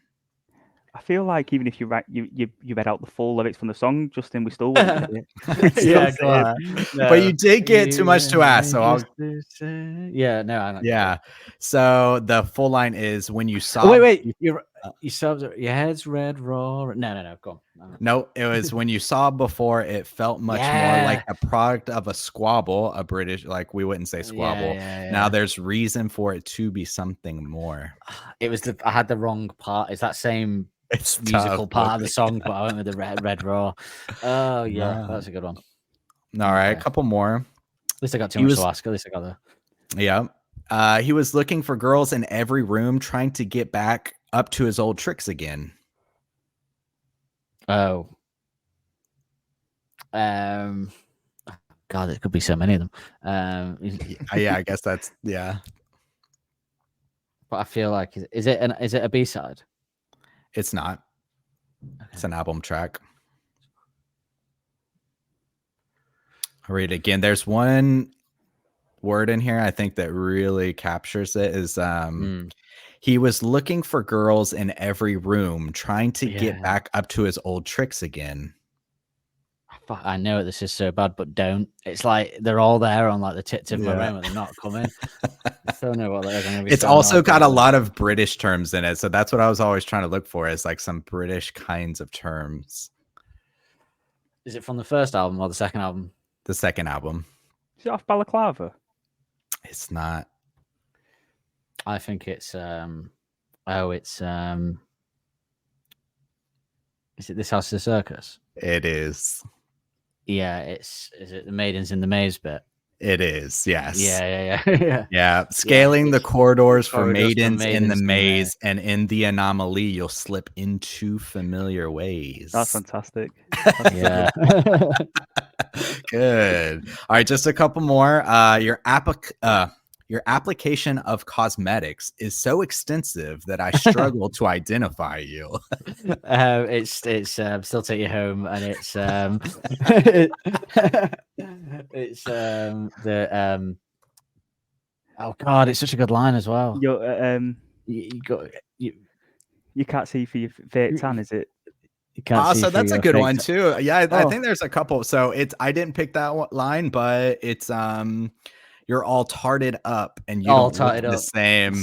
I feel like even if you read out the full lyrics from the song, Justin, we still wouldn't get it. Yeah, go on. But you did get too much to ask, so I'll. Yeah, no, I don't. Yeah. So the full line is when you saw. Oh, wait. You subbed your head's red raw. No. Go on. No, it was when you saw before. It felt much more like a product of a squabble, a British, like we wouldn't say squabble. Now there's reason for it to be something more. It was I had the wrong part. It's that same musical part of the song, but I went with the red raw. Oh yeah, that's a good one. All right, a couple more. At least I got too much to ask. At least I got there. Yeah. He was looking for girls in every room, trying to get back up to his old tricks again. Oh. God, there could be so many of them. Yeah, I guess that's yeah. But I feel like is it a B-side? It's not. Okay. It's an album track. I'll read it again. There's one word in here I think that really captures it is he was looking for girls in every room, trying to get back up to his old tricks again. I know this is so bad, but don't. It's like they're all there on like the tips of my brain, but they're not coming. I don't know what that is. It's also got a lot of British terms in it, so that's what I was always trying to look for, is like some British kinds of terms. Is it from the first album or the second album? The second album. Is it off Balaclava? It's not. I think it's is it This House is a Circus? It is. Yeah, is it the Maidens in the Maze bit? It is, yes. Yeah. Scaling the corridors for maidens in the maze, and in the anomaly, you'll slip into familiar ways. That's fantastic. Yeah. Good. All right, just a couple more. Your application of cosmetics is so extensive that I struggle to identify you. It's Still Take You Home, and it's the oh god, it's such a good line as well. You can't see for your fake tan, is it? You can't see so that's a good one too. Yeah, I think there's a couple. So I didn't pick that line, but it's you're all tarted up and you all don't look the same.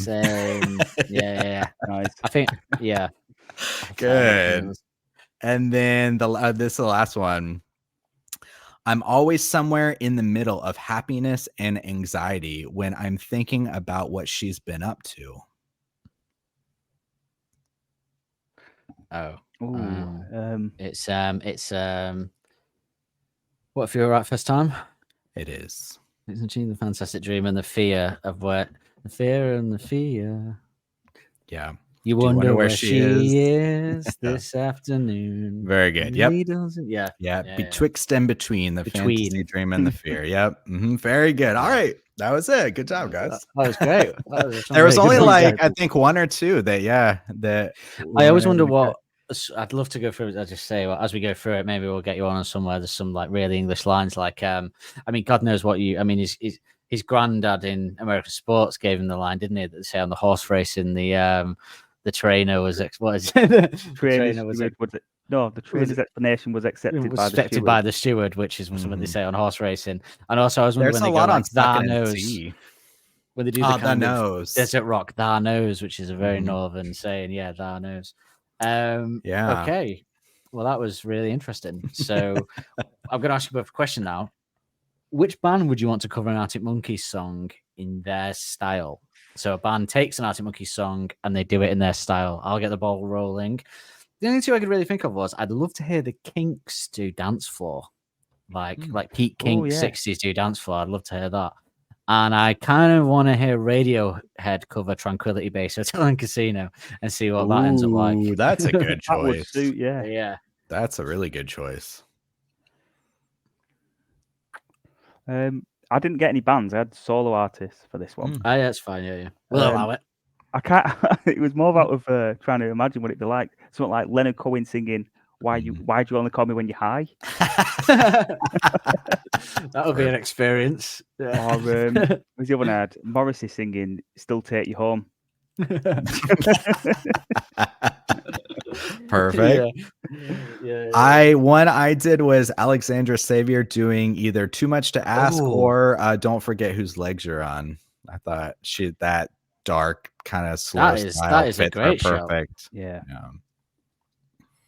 Yeah. Nice. I think, yeah. Good. And then this is the last one. I'm always somewhere in the middle of happiness and anxiety when I'm thinking about what she's been up to. Oh. It's What If You Were Right First Time? It is. It's achieving the fantastic dream and the fear of where the fear and the fear. Yeah. You Do wonder where she is Yeah. this afternoon. Very good. Yep. Yeah. Betwixt and between the fantasy dream and the fear. Yep. Very good. All right. That was it. Good job, guys. That was great. There was only I think one or two that I always wonder what I'd love to go through it. I just say, well, as we go through it, maybe we'll get you on somewhere. There's some like really English lines, like I mean, God knows what you. I mean, his granddad in American sports gave him the line, didn't he? That they say on the horse race in the trainer was what is it? The trainer's explanation was accepted by the steward, which is something they say on horse racing. And also, I was wondering there's when a they lot go, on like, thar Second knows. Sea. When they do the kind knows. of desert rock, thar knows, which is a very northern saying. Yeah, thar knows. Yeah. Okay. Well, that was really interesting. So I'm going to ask you both a question now. Which band would you want to cover an Arctic Monkeys song in their style? So a band takes an Arctic Monkeys song and they do it in their style. I'll get the ball rolling. The only two I could really think of was I'd love to hear the Kinks do Dance Floor. Like Pete Kink 60s do Dance Floor. I'd love to hear that. And I kind of want to hear Radiohead cover Tranquility Base Hotel and Casino and see what that ends up like. That's a good choice. That would suit, yeah. That's a really good choice. I didn't get any bands. I had solo artists for this one. Oh, yeah, that's fine. Yeah. We'll allow it. I can't. It was more about trying to imagine what it'd be like. Something like Leonard Cohen singing why do you only call me when you're high? That would be an experience. Yeah. Or who's the other one I had? Morrissey singing "Still Take You Home." Perfect. Yeah. One I did was Alexandra Savior doing either Too Much to Ask or Don't Forget Whose Legs You're On. I thought that dark kind of slow style that is a great show. Perfect. Yeah.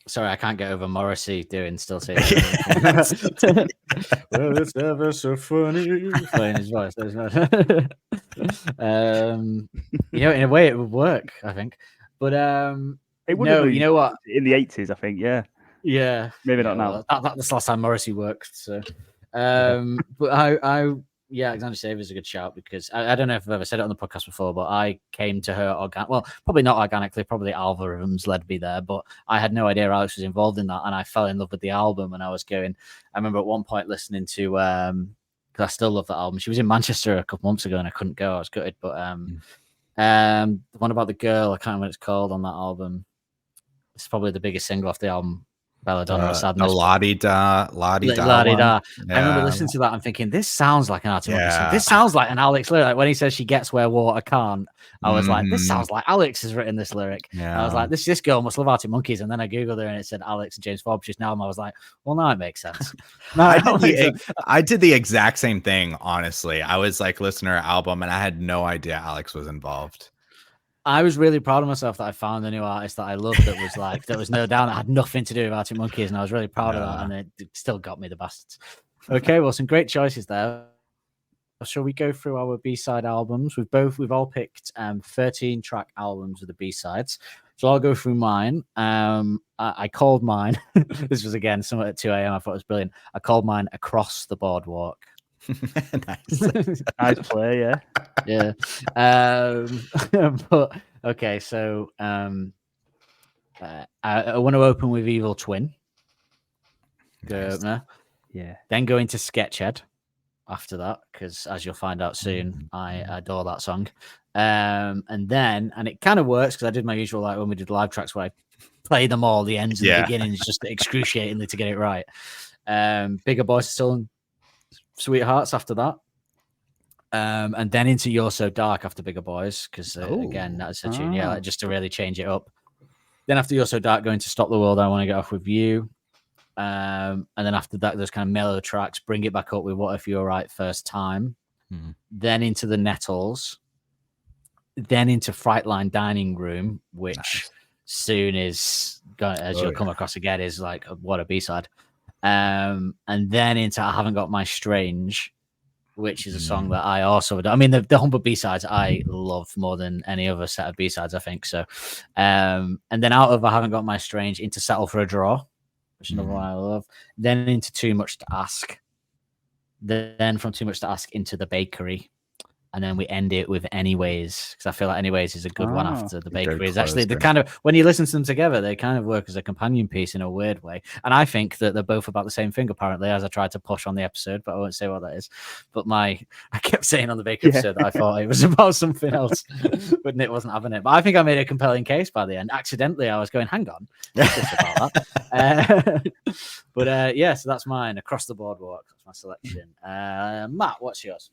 Sorry, I can't get over Morrissey doing Still Say It. Well, it's never so funny. Playing his voice. In a way it would work, I think. But it would you know what? In the 80s, I think, yeah. Yeah. Maybe not now. That's the last time Morrissey worked. So but Alexandra Savior is a good shout because I don't know if I've ever said it on the podcast before, but I came to her probably not organically, probably algorithms led me there, but I had no idea Alex was involved in that, and I fell in love with the album. And I remember at one point listening to because I still love that album. She was in Manchester a couple months ago and I couldn't go. I was gutted, but the one about the girl, I can't remember what it's called on that album. It's probably the biggest single off the album. Belladonna or Sadness. La-di-da. I remember listening to that and thinking, this sounds like an Arctic Monkeys song. This sounds like an Alex lyric. Like when he says she gets where water can't, I was like, this sounds like Alex has written this lyric. Yeah. I was like, this girl must love Arctic Monkeys. And then I Googled her and it said Alex and James Forbes just now. And I was like, well, now it makes sense. I did the exact same thing, honestly. I was like listening to her album and I had no idea Alex was involved. I was really proud of myself that I found a new artist that I loved that was no doubt that had nothing to do with Arctic Monkeys, and I was really proud of that, and it still got me the bastards. Okay, well, some great choices there. Shall we go through our B-side albums? We've all picked 13-track albums with the B-sides. So I'll go through mine. I called mine. This was again somewhere at 2 a.m. I thought it was brilliant. I called mine Across the Boardwalk. Nice play, yeah. But okay, so I want to open with Evil Twin. Go opener. Yeah. Then go into Sketchhead after that, because as you'll find out soon, I adore that song. And it kind of works because I did my usual, like when we did live tracks where I play them all, the ends and the beginnings, just excruciatingly to get it right. Bigger Boys Still Sweethearts after that. And then into You're So Dark after Bigger Boys, because again, that's a tune, just to really change it up. Then after You're So Dark, going to Stop the World, I Want to Get Off With You. And then after that, those kind of mellow tracks, bring it back up with What If You're Right First Time. Then into The Nettles. Then into Frightline Dining Room, which soon is, as you'll come across again, is like, what a B-side. And then into I Haven't Got My Strange, which is a song that I also I mean, the Humble B-sides I love more than any other set of B-sides, I think. So, and then out of I Haven't Got My Strange into Settle for a Draw, which is another one I love. Then into Too Much to Ask. Then from Too Much to Ask into The Bakery. and then we end it with Anyways, because I feel like Anyways is a good one after the Bakery. Is actually the kind of, when you listen to them together, they kind of work as a companion piece in a weird way. And I think that they're both about the same thing, apparently, as I tried to push on the episode, but I won't say what that is. But I kept saying on the Bakery episode that I thought it was about something else, but Nick wasn't having it. But I think I made a compelling case by the end. Accidentally, I was going, hang on, what's this about that? But yeah, so that's mine. Across the Boardwalk, that's my selection. Matt, what's yours?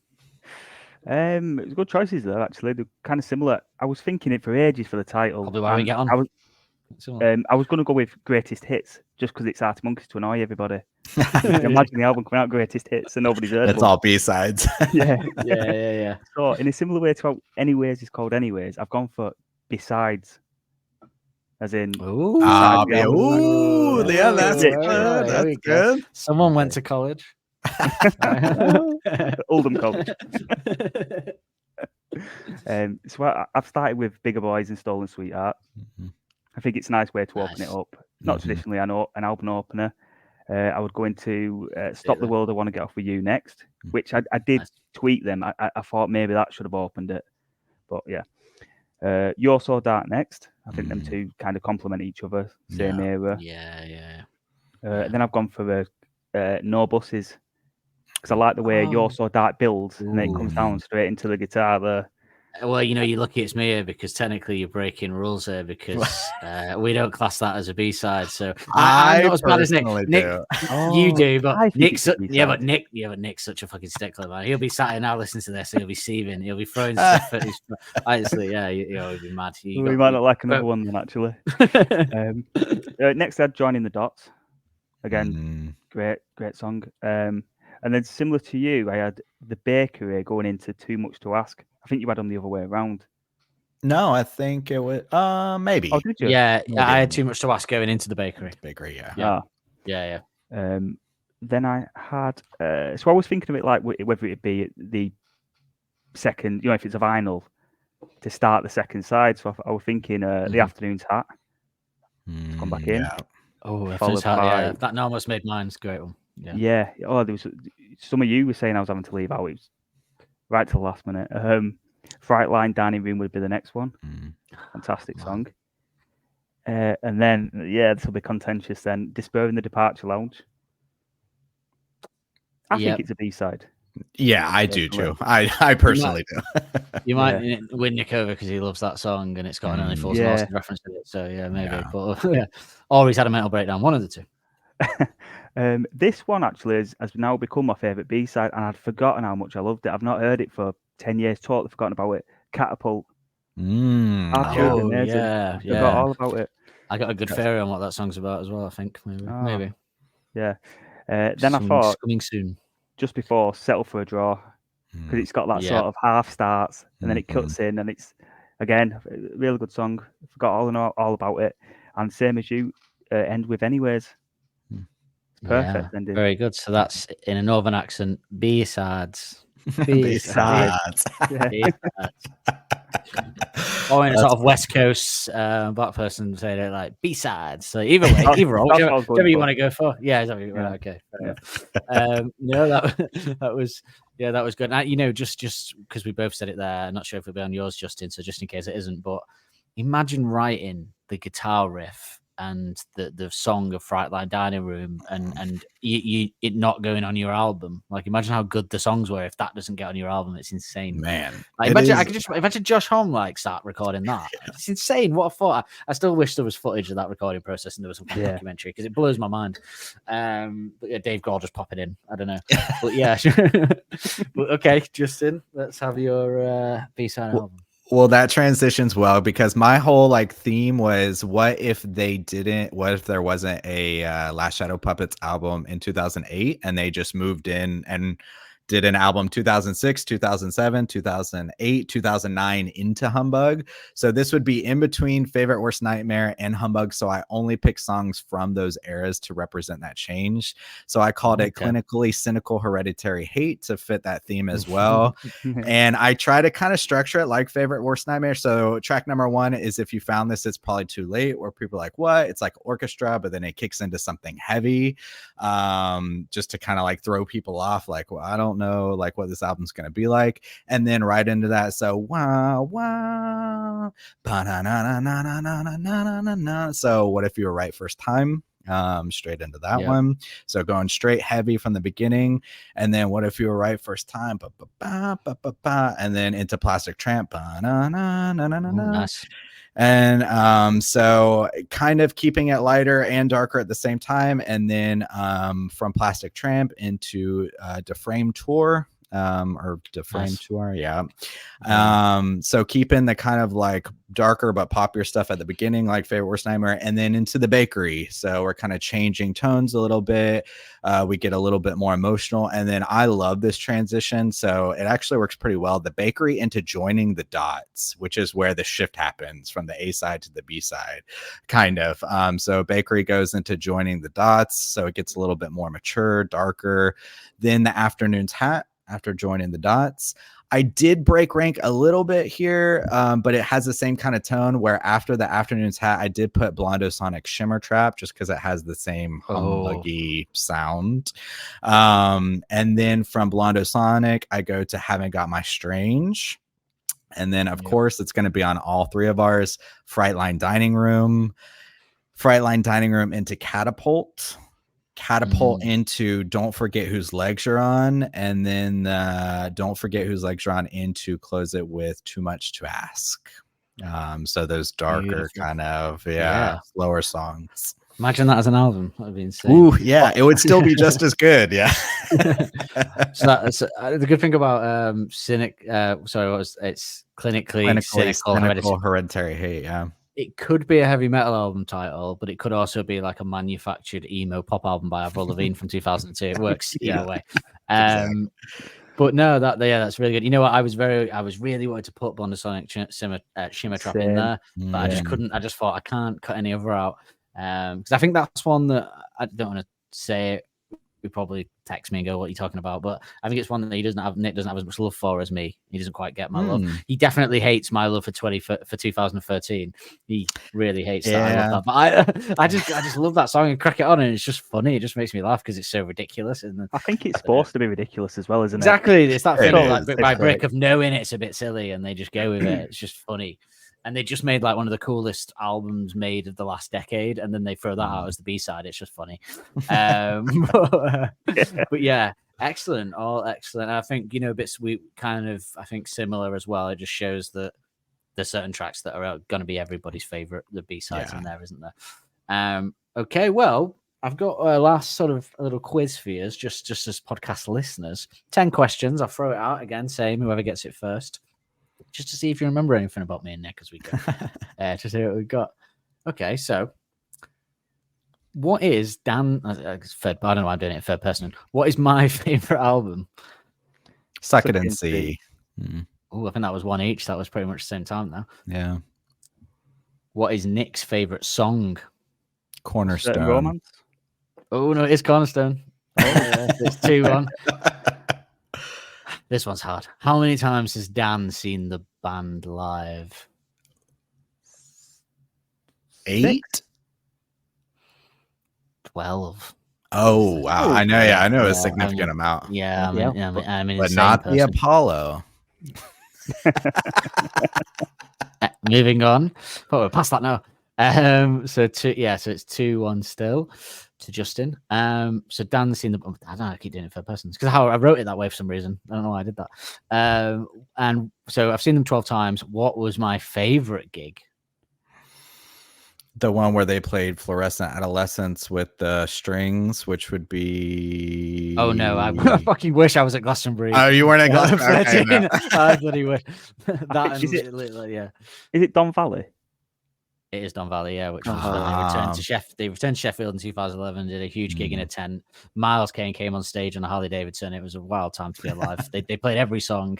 It's good choices though. Actually, they're kind of similar. I was thinking it for ages for the title. Probably why we get on. I was going to go with Greatest Hits just because it's Arctic Monkeys to annoy everybody. Imagine the album coming out Greatest Hits and nobody's heard it. It's all B-sides. Yeah. So in a similar way to how Anyways is called Anyways, I've gone for Besides. As in, yeah, that's good. That's good. Someone went to college. Oldham College. So I've started with Bigger Boys and Stolen Sweetheart. I think it's a nice way to open it up. Not traditionally an album opener. I would go into Stop the World, I Want to Get Off With You next, which I did tweet them. I thought maybe that should have opened it. But yeah. You're So Dark next. I think them two kind of complement each other. Same era. Yeah. Then I've gone for No Buses. Because I like the way You're So Dark builds and then it comes down straight into the guitar there. Well, you're lucky it's me here because technically you're breaking rules here because we don't class that as a B-side. So I'm not as bad as Nick. Nick, you do, but Nick's Nick's such a fucking stickler, man. He'll be sat here now listening to this. He'll be seething. He'll be throwing stuff at his. Honestly, he'll be mad. We might not like another one then, actually. Next, I had Joining the Dots. Again, great song. And then similar to you, I had The Bakery going into Too Much to Ask. I think you had them the other way around. No, I think it was maybe. Oh, did you? Yeah, I had Too Much to Ask going into The Bakery. Yeah. Then I had so I was thinking of it like whether it'd be the second, if it's a vinyl to start the second side. So I was thinking The Afternoon's Hat. Come back in. Yeah. Oh, Afternoon's Hat. That almost made mine. It's a great one. Yeah. Oh, there was some of you were saying I was having to leave out. It was right to the last minute. Fright Line Dining Room would be the next one. Fantastic song. And then this will be contentious then. Despair in the Departure Lounge. I think it's a B-side. Yeah, I do too. I personally do. You might win Nick over because he loves that song and it's got an Only Fools and Horses reference to it. So maybe. Yeah. But or he's had a mental breakdown. One of the two. This one actually has now become my favourite B-side, and I'd forgotten how much I loved it. I've not heard it for 10 years, totally forgotten about it. Catapult. Yeah. Forgot all about it. I got a good theory on what that song's about as well, I think. Maybe. Yeah. Then I thought, coming soon. Just before, Settle for a Draw, because it's got that sort of half starts, and then it cuts in, and it's, again, a really good song. Forgot all about it. And same as you, end with Anyways. Perfect ending. Very good. So that's in a northern accent. B-sides. B-sides. Or in a sort of West Coast black person saying it like B-sides. So either way, whatever you want to go for. Yeah, exactly. Right, okay. No, that was good. Now, just because we both said it there, I'm not sure if it'll be on yours, Justin. So just in case it isn't, but imagine writing the guitar riff and the song of Fright Line Dining Room and it not going on your album. Like, imagine how good the songs were if that doesn't get on your album. It's insane, man. Like, imagine Josh Homme start recording that. It's insane. What a thought. I still wish there was footage of that recording process and there was some kind of documentary because it blows my mind. But Dave Grohl just popping in. I don't know, but yeah. But okay, Justin, let's have your B-side album. Well, that transitions well because my whole theme was what if there wasn't a Last Shadow Puppets album in 2008 and they just moved in and did an album 2006, 2007, 2008, 2009 into Humbug. So this would be in between Favorite Worst Nightmare and Humbug. So I only picked songs from those eras to represent that change. So I called it Clinically Cynical Hereditary Hate to fit that theme as well. And I try to kind of structure it like Favorite Worst Nightmare. So track number 1 is If You Found This, It's Probably Too Late, where people are like, what? It's like orchestra, but then it kicks into something heavy, just to kind of throw people off. Like, well, I don't know like what this album's going to be like. And then right into that, so wow, wow, ba-na-na-na-na-na-na-na-na-na. So what if you were right first time? Straight into that one. So going straight heavy from the beginning, and then what if you were right first time? And then into Plastic Tramp. Nice. And so kind of keeping it lighter and darker at the same time. And then from Plastic Tramp into Deframe Tour. Or Deframe Tour, so keeping the kind of like darker but poppier stuff at the beginning, like Favorite Worst Nightmare, and then into The Bakery. So we're kind of changing tones a little bit. We get a little bit more emotional, and then I love this transition. So it actually works pretty well. The Bakery into Joining the Dots, which is where the shift happens from the A side to the B side, kind of. So Bakery goes into Joining the Dots, so it gets a little bit more mature, darker. Then The Afternoon's Hat, after Joining the Dots. I did break rank a little bit here, but it has the same kind of tone where after The Afternoon's Hat, I did put Blondo Sonic Shimmer Trap just because it has the same humbuggy sound. And then from Blondo Sonic, I go to Haven't Got My Strange. And then, of course, it's going to be on all three of ours. Frightline Dining Room into Catapult into Don't Forget Whose Legs You're On, and then Don't Forget Whose Legs You're On into Close It with Too Much to Ask. So those darker kind of slower songs. Imagine that as an album. That would be insane. Ooh, yeah, it would still be just as good. Yeah. So the good thing about it's clinically cynical hereditary hate. Yeah. It could be a heavy metal album title, but it could also be like a manufactured emo pop album by Avril Lavigne from 2002. It works either way. Exactly. But no, that's really good. You know what? I was really wanting to put Blondo Sonic Shimmer Trap in there, but I just couldn't. I just thought I can't cut any other out because I think that's one that I don't want to say it. We probably text me and go, "What are you talking about?" But I think it's one that Nick doesn't have as much love for as me. He doesn't quite get my love. He definitely hates my love for 2013. He really hates that. I love that. But I just love that song and crack it on, and it's just funny. It just makes me laugh because it's so ridiculous. And I think it's supposed to be ridiculous as well, isn't it? Exactly. It's that thing like brick by brick of knowing it's a bit silly, and they just go with it. It's just funny. And they just made like one of the coolest albums made of the last decade, and then they throw that out as the B-side. It's just funny. But yeah, excellent, all excellent. I think, bits we kind of, I think, similar as well. It just shows that there's certain tracks that are going to be everybody's favorite, the B-sides in there, isn't there? Okay, well, I've got a last sort of a little quiz for you, just as podcast listeners. 10 questions. I'll throw it out again, same, whoever gets it first. Just to see if you remember anything about me and Nick as we go. To see what we've got. Okay, so what is Dan? I don't know why I'm doing it in third person. What is my favorite album? Suck It and See. Oh, I think that was one each. That was pretty much the same time now. Yeah. What is Nick's favorite song? Cornerstone. Romance. Oh no, it's Cornerstone. Oh, yeah, it's 2-1. This one's hard. How many times has Dan seen the band live? 8? 12. Oh, wow. I know. Yeah, I know a significant amount. Yeah, I mean, but not the Apollo. Moving on. Oh, we're past that now. So it's 2-1 still to Justin. So Dan's seen the. I don't know. I keep doing it for persons because I wrote it that way for some reason. I don't know why I did that. And so I've seen them 12 times. What was my favorite gig? The one where they played Fluorescent Adolescence with the strings, which would be. Oh no! I fucking wish I was at Glastonbury. Oh, you weren't at Glastonbury. Okay, I bloody wish. That is Is it Don Valley? It is Don Valley, yeah, which was when they returned to They returned to Sheffield in 2011, did a huge gig in a tent. Miles Kane came on stage on a Harley Davidson. It was a wild time to be alive. they played every song.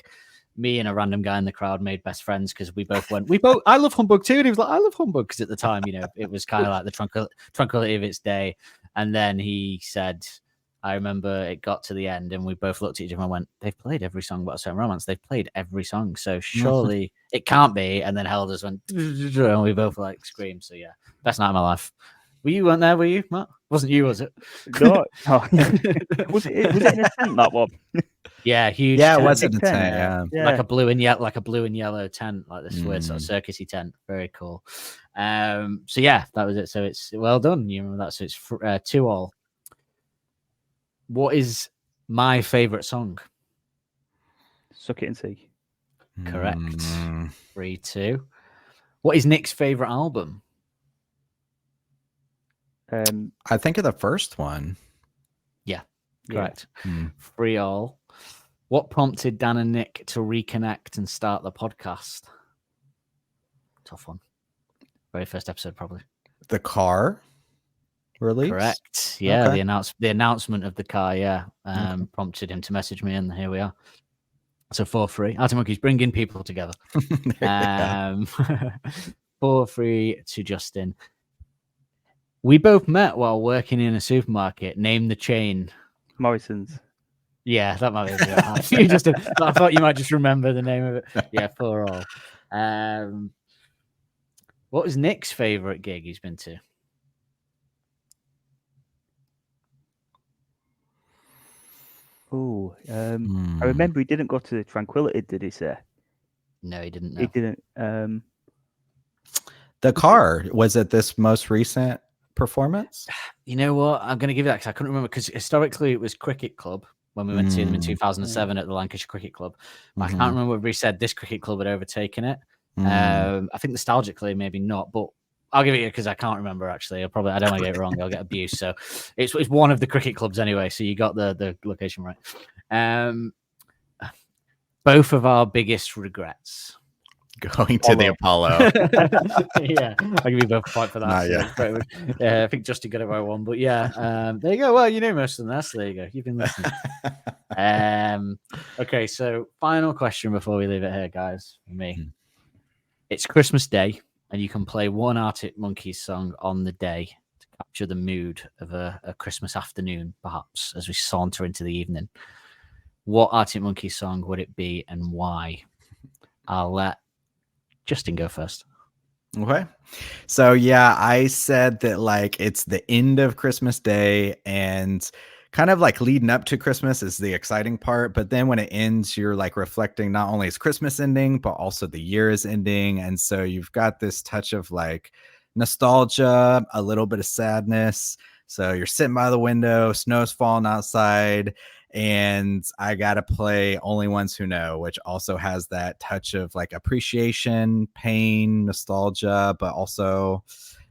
Me and a random guy in the crowd made best friends because we both I love Humbug too. And he was like, I love Humbug because at the time, it was kind of like the tranquility of its day. And then he said, I remember it got to the end and we both looked at each other and went, they've played every song about a certain romance. They've played every song. So surely it can't be. And then held us went, and we both like screamed. So yeah, best night of my life. You weren't there, were you, Matt? Wasn't you, was it? No. Was it in a tent, that one? Yeah, huge. Yeah, it tent. wasn't a Big tent, tent. Yeah. Like a blue and yellow tent, like this weird sort of circusy tent. Very cool. So yeah, that was it. So it's well done. You remember that? So it's 2-2. What is my favorite song? Suck it and see. Correct. 3-2. What is Nick's favorite album? I think of the first one. Yeah, correct. Yeah. 3-3. What prompted Dan and Nick to reconnect and start the podcast? Tough one. Very first episode, probably. The car release. Correct. Yeah, Okay. the announcement of the car. Yeah, prompted him to message me, and here we are. So 4-3. Arctic Monkeys bringing people together. 4-3 to Justin. We both met while working in a supermarket. Name the chain. Morrison's. Yeah, that might be a bit hard. You just, I thought you might just remember the name of it. Yeah, 4-4. What was Nick's favorite gig he's been to? Oh, I remember he didn't go to the Tranquility, did he, sir? No, he didn't. He didn't. The car, was it this most recent performance? You know what? I'm going to give you that because I couldn't remember, because historically it was Cricket Club when we went to see them in 2007 at the Lancashire Cricket Club. I can't remember whether he said this cricket club had overtaken it. I think nostalgically maybe not, but I'll give it you because I can't remember actually. I don't want to get it wrong. I'll get abused. So it's one of the cricket clubs anyway. So you got the location right. Both of our biggest regrets. Going to the Apollo. Yeah, I'll give you both a point for that. I think Justin got it by one, but yeah, there you go. Well, you know most of them. So there you go. You've been listening. Okay, so final question before we leave it here, guys. For me, it's Christmas Day, and you can play one Arctic Monkeys song on the day to capture the mood of a Christmas afternoon, perhaps, as we saunter into the evening. What Arctic Monkeys song would it be, and why? I'll let Justin go first. Okay. So yeah, I said that like it's the end of Christmas Day and kind of like leading up to Christmas is the exciting part. But then when it ends, you're like reflecting not only is Christmas ending, but also the year is ending. And so you've got this touch of like nostalgia, a little bit of sadness. So you're sitting by the window, snow's falling outside, and I got to play Only Ones Who Know, which also has that touch of like appreciation, pain, nostalgia, but also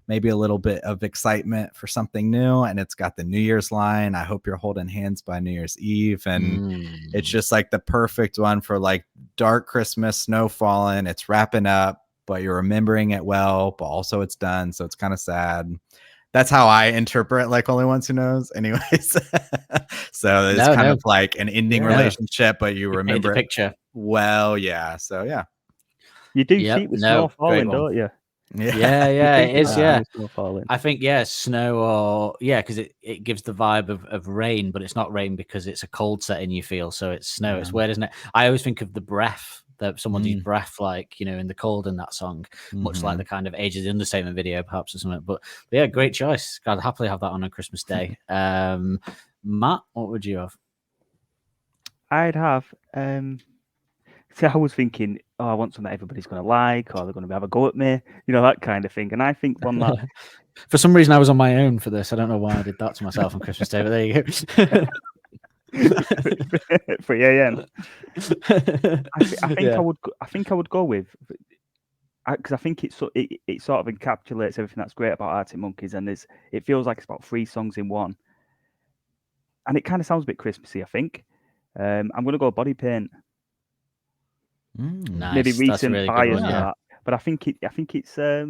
maybe a little bit of excitement for something new. And it's got the New Year's line, I hope you're holding hands by New Year's Eve. And it's just like the perfect one for like dark Christmas, snow falling, it's wrapping up, but you're remembering it well, but also it's done. So it's kind of sad. That's how I interpret like Only Ones Who Knows anyways. So it's kind of like an ending relationship, but you remember the picture. Well, yeah. So yeah. You do see it with snow falling, don't you? Yeah, it is. Yeah, I think snow or because it gives the vibe of rain, but it's not rain because it's a cold setting you feel. So it's snow. It's weird, isn't it? I always think of the breath that someone's breath, like in the cold in that song, much like the kind of Age of the Understatement video, perhaps or something. But yeah, great choice. I'd happily have that on a Christmas Day. Matt, what would you have? I'd have. See, I was thinking, I want something that everybody's going to like, or they're going to have a go at me, that kind of thing. And I think one that... For some reason, I was on my own for this. I don't know why I did that to myself on Christmas Day, but there you go. 3 a.m. I think I would go with, because I think it sort of encapsulates everything that's great about Arctic Monkeys, and it feels like it's about 3 songs in one, and it kind of sounds a bit Christmassy. I think I'm going to go Body Paint. Nice. Maybe recent really bias that, but I think it's. I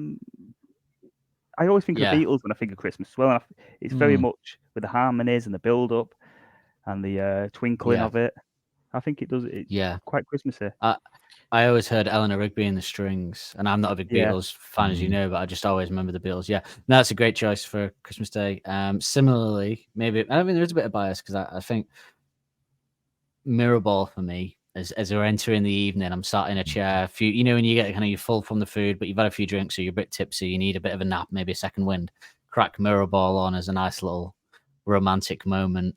always think of the Beatles when I think of Christmas as well. It's very much with the harmonies and the build up and the twinkling of it. I think it does. It's quite Christmassy. I always heard Eleanor Rigby in the strings, and I'm not a big Beatles fan, as you know, but I just always remember the Beatles. Yeah, no, that's a great choice for Christmas Day. Similarly, maybe I mean there is a bit of bias because I think Mirrorball for me. As we're entering the evening, I'm sat in a chair. When you get you're full from the food, but you've had a few drinks, so you're a bit tipsy. You need a bit of a nap, maybe a second wind. Crack Mirrorball on as a nice little romantic moment.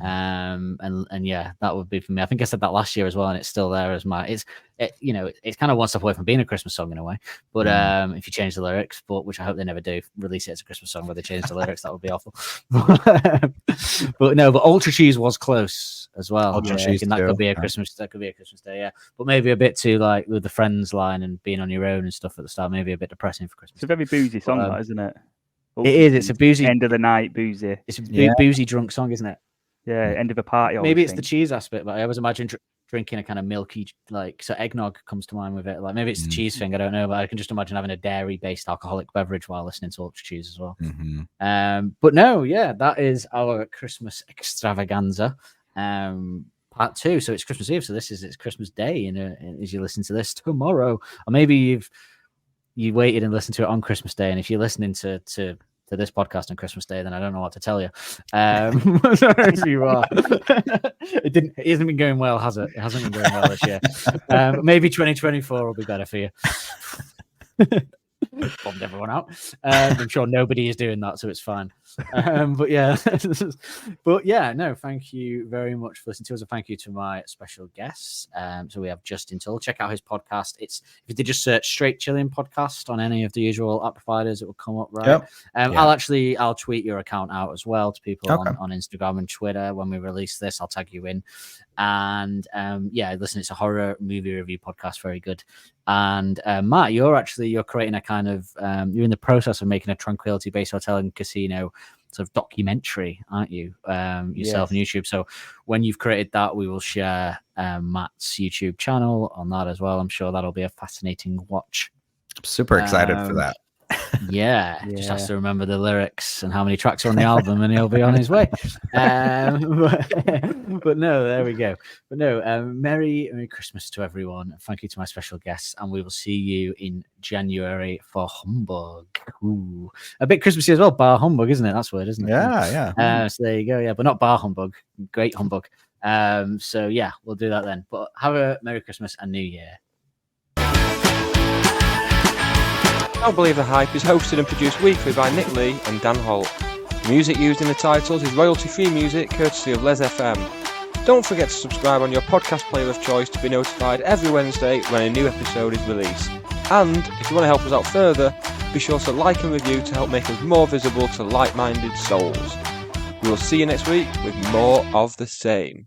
And yeah, that would be for me. I think I said that last year as well, and it's still there as my. It's kind of one step away from being a Christmas song in a way. But if you change the lyrics, which I hope they never do, release it as a Christmas song where they change the lyrics, that would be awful. But Ultra Cheese was close as well. Ultra Cheese, that could be a Christmas. That could be a Christmas day, yeah. But maybe a bit too like with the Friends line and being on your own and stuff at the start. Maybe a bit depressing for Christmas. It's a very boozy song, that, isn't it? It is. It's a boozy end of the night boozy. It's a boozy drunk song, isn't it? Yeah, end of a party. Maybe it's the cheese aspect, but I always imagine drinking a kind of milky, so eggnog comes to mind with it. Like maybe it's the cheese thing, I don't know, but I can just imagine having a dairy-based alcoholic beverage while listening to Ultra Cheese as well. But no, yeah, that is our Christmas extravaganza, part 2. So it's Christmas Eve, so it's Christmas Day, and as you listen to this tomorrow, or maybe you waited and listened to it on Christmas Day, and if you're listening to this podcast on Christmas Day, then I don't know what to tell you. If you are. It hasn't been going well, has it? It hasn't been going well this year. Maybe 2024 will be better for you. Bombed everyone out. I'm sure nobody is doing that, so it's fine. But yeah, no, thank you very much for listening to us, and thank you to my special guests. So we have Justin Tull. Check out his podcast. If you did just search Straight Chilling Podcast on any of the usual app providers, it will come up, right? Yep. I'll tweet your account out as well to people on Instagram and Twitter when we release this. I'll tag you in. And listen, it's a horror movie review podcast, very good. And Matt, you're creating a kind of you're in the process of making a tranquility based hotel and casino sort of documentary, aren't you, yourself on YouTube? So when you've created that, we will share Matt's YouTube channel on that as well. I'm sure that'll be a fascinating watch. I'm super excited for that. Just has to remember the lyrics and how many tracks are on the album, and he'll be on his way. But no, there we go. But no, Merry Christmas to everyone. Thank you to my special guests, and we will see you in January for Humbug. Ooh, a bit Christmassy as well. Bar Humbug, isn't it? That's the word, isn't it? Yeah. So there you go. Yeah, but not Bar Humbug. Great Humbug. So yeah, we'll do that then. But have a Merry Christmas and New Year. Don't Believe the Hype is hosted and produced weekly by Nick Lee and Dan Holt. The music used in the titles is royalty-free music courtesy of Les FM. Don't forget to subscribe on your podcast player of choice to be notified every Wednesday when a new episode is released. And if you want to help us out further, be sure to like and review to help make us more visible to like-minded souls. We will see you next week with more of the same.